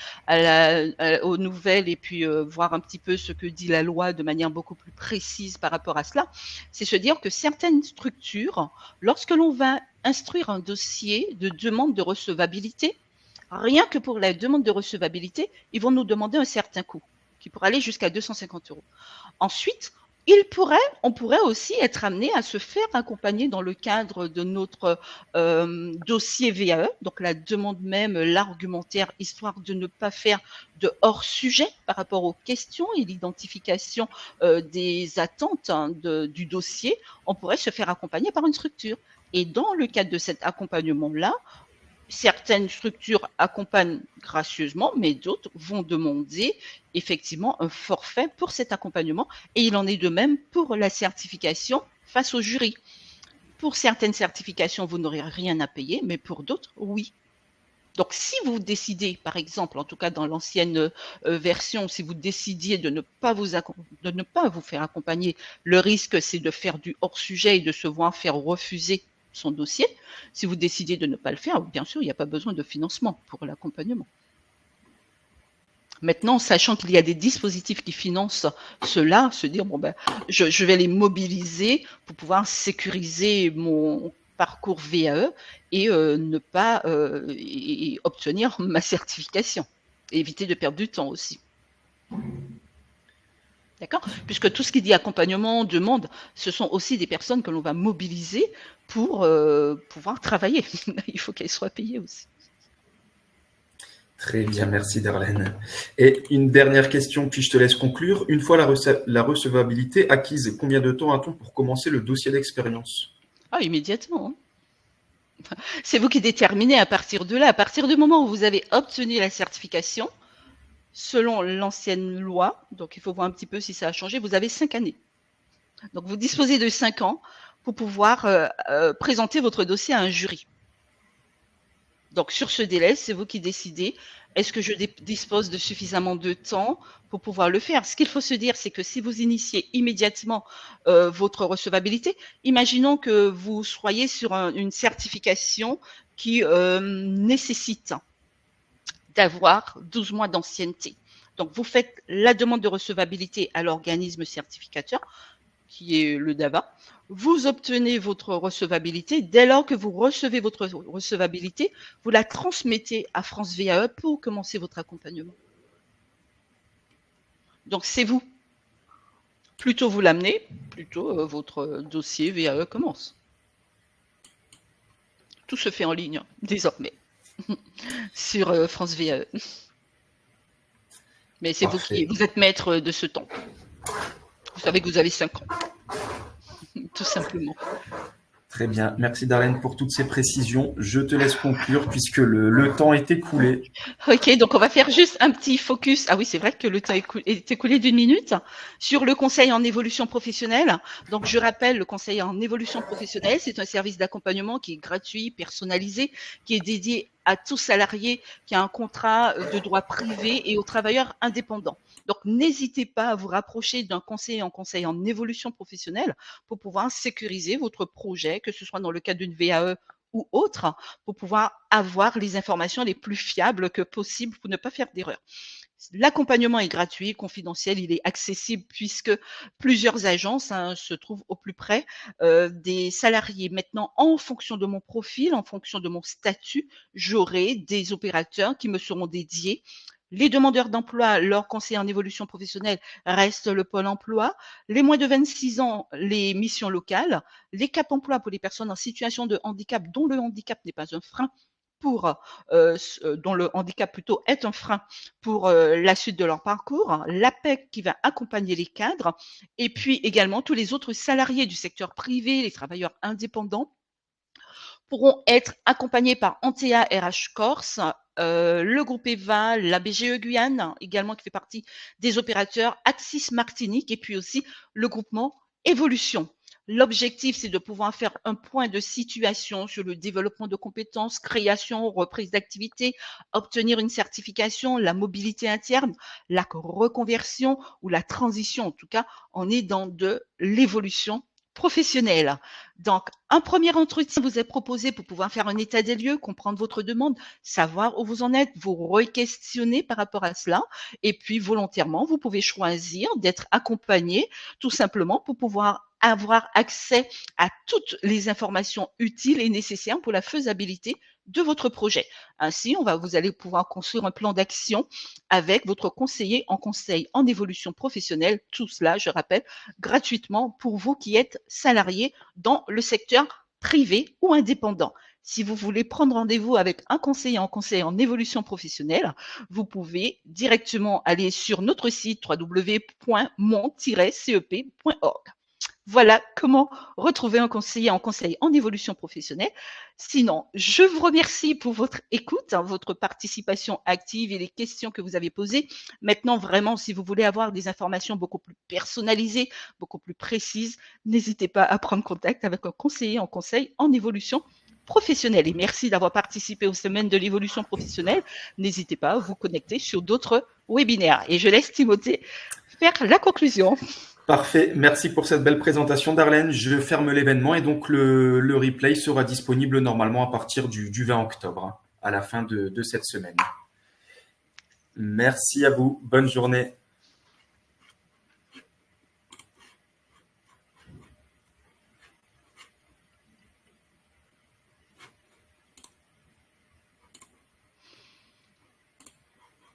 aux nouvelles et puis voir un petit peu ce que dit la loi de manière beaucoup plus précise par rapport à cela, c'est se dire que certaines structures, lorsque l'on va instruire un dossier de demande de recevabilité, rien que pour la demande de recevabilité, ils vont nous demander un certain coût qui pourrait aller jusqu'à 250 €. Ensuite, on pourrait aussi être amené à se faire accompagner dans le cadre de notre dossier VAE, donc la demande même, l'argumentaire, histoire de ne pas faire de hors-sujet par rapport aux questions et l'identification des attentes du dossier. On pourrait se faire accompagner par une structure. Et dans le cadre de cet accompagnement-là, certaines structures accompagnent gracieusement, mais d'autres vont demander effectivement un forfait pour cet accompagnement. Et il en est de même pour la certification face au jury. Pour certaines certifications, vous n'aurez rien à payer, mais pour d'autres, oui. Donc, si vous décidez, par exemple, en tout cas dans l'ancienne version, si vous décidiez de ne pas vous faire accompagner, le risque, c'est de faire du hors-sujet et de se voir faire refuser son dossier. Si vous décidez de ne pas le faire, bien sûr, il n'y a pas besoin de financement pour l'accompagnement. Maintenant, sachant qu'il y a des dispositifs qui financent cela, se dire, bon, ben, je vais les mobiliser pour pouvoir sécuriser mon parcours VAE et ne pas et obtenir ma certification. Et éviter de perdre du temps aussi. D'accord? Puisque tout ce qui dit accompagnement, demande, ce sont aussi des personnes que l'on va mobiliser pour pouvoir travailler. Il faut qu'elles soient payées aussi. Très bien, merci Darlene. Et une dernière question, puis je te laisse conclure. Une fois la recevabilité acquise, combien de temps a-t-on pour commencer le dossier d'expérience? Ah, immédiatement. Hein. C'est vous qui déterminez à partir de là. À partir du moment où vous avez obtenu la certification, selon l'ancienne loi, donc il faut voir un petit peu si ça a changé, vous avez 5 années. Donc vous disposez de 5 ans pour pouvoir présenter votre dossier à un jury. Donc sur ce délai, c'est vous qui décidez, est-ce que je dispose de suffisamment de temps pour pouvoir le faire? Ce qu'il faut se dire, c'est que si vous initiez immédiatement votre recevabilité, imaginons que vous soyez sur une certification qui nécessite d'avoir 12 mois d'ancienneté. Donc, vous faites la demande de recevabilité à l'organisme certificateur, qui est le DAVA. Vous obtenez votre recevabilité. Dès lors que vous recevez votre recevabilité, vous la transmettez à France VAE pour commencer votre accompagnement. Donc, c'est vous. Plus tôt vous l'amenez, plus tôt votre dossier VAE commence. Tout se fait en ligne, désormais, sur France VAE. Mais c'est vous êtes maître de ce temps. Vous savez que vous avez 5 ans. Tout simplement. Très bien. Merci Darlène pour toutes ces précisions. Je te laisse conclure puisque le temps est écoulé. Ok, donc on va faire juste un petit focus. Ah oui, c'est vrai que le temps est écoulé d'une minute sur le conseil en évolution professionnelle. Donc je rappelle, le conseil en évolution professionnelle, c'est un service d'accompagnement qui est gratuit, personnalisé, qui est dédié à tout salarié qui a un contrat de droit privé et aux travailleurs indépendants. Donc n'hésitez pas à vous rapprocher d'un conseiller en conseil en évolution professionnelle pour pouvoir sécuriser votre projet, que ce soit dans le cadre d'une VAE ou autre, pour pouvoir avoir les informations les plus fiables que possible pour ne pas faire d'erreur. L'accompagnement est gratuit, confidentiel, il est accessible puisque plusieurs agences se trouvent au plus près des salariés. Maintenant, en fonction de mon profil, en fonction de mon statut, j'aurai des opérateurs qui me seront dédiés. Les demandeurs d'emploi, leurs conseillers en évolution professionnelle restent le pôle emploi. Les moins de 26 ans, les missions locales. Les cap emploi pour les personnes en situation de handicap dont le handicap n'est pas un frein dont le handicap plutôt est un frein pour la suite de leur parcours, l'APEC qui va accompagner les cadres, et puis également tous les autres salariés du secteur privé, les travailleurs indépendants, pourront être accompagnés par Antea RH Corse, le groupe EVA, la BGE Guyane, également qui fait partie des opérateurs, Axis Martinique, et puis aussi le groupement Évolution. L'objectif, c'est de pouvoir faire un point de situation sur le développement de compétences, création, reprise d'activité, obtenir une certification, la mobilité interne, la reconversion ou la transition. En tout cas, on est dans de l'évolution professionnelle. Donc, un premier entretien vous est proposé pour pouvoir faire un état des lieux, comprendre votre demande, savoir où vous en êtes, vous re-questionner par rapport à cela. Et puis, volontairement, vous pouvez choisir d'être accompagné tout simplement pour pouvoir avoir accès à toutes les informations utiles et nécessaires pour la faisabilité de votre projet. Ainsi, vous allez pouvoir construire un plan d'action avec votre conseiller en conseil en évolution professionnelle. Tout cela, je rappelle, gratuitement pour vous qui êtes salarié dans le secteur privé ou indépendant. Si vous voulez prendre rendez-vous avec un conseiller en conseil en évolution professionnelle, vous pouvez directement aller sur notre site www.mon-cep.org. Voilà comment retrouver un conseiller en conseil en évolution professionnelle. Sinon, je vous remercie pour votre écoute, votre participation active et les questions que vous avez posées. Maintenant, vraiment, si vous voulez avoir des informations beaucoup plus personnalisées, beaucoup plus précises, n'hésitez pas à prendre contact avec un conseiller en conseil en évolution professionnelle. Et merci d'avoir participé aux semaines de l'évolution professionnelle. N'hésitez pas à vous connecter sur d'autres webinaires. Et je laisse Timothée faire la conclusion. Parfait, merci pour cette belle présentation Darlène. Je ferme l'événement et donc le replay sera disponible normalement à partir du 20 octobre, à la fin de cette semaine. Merci à vous, bonne journée.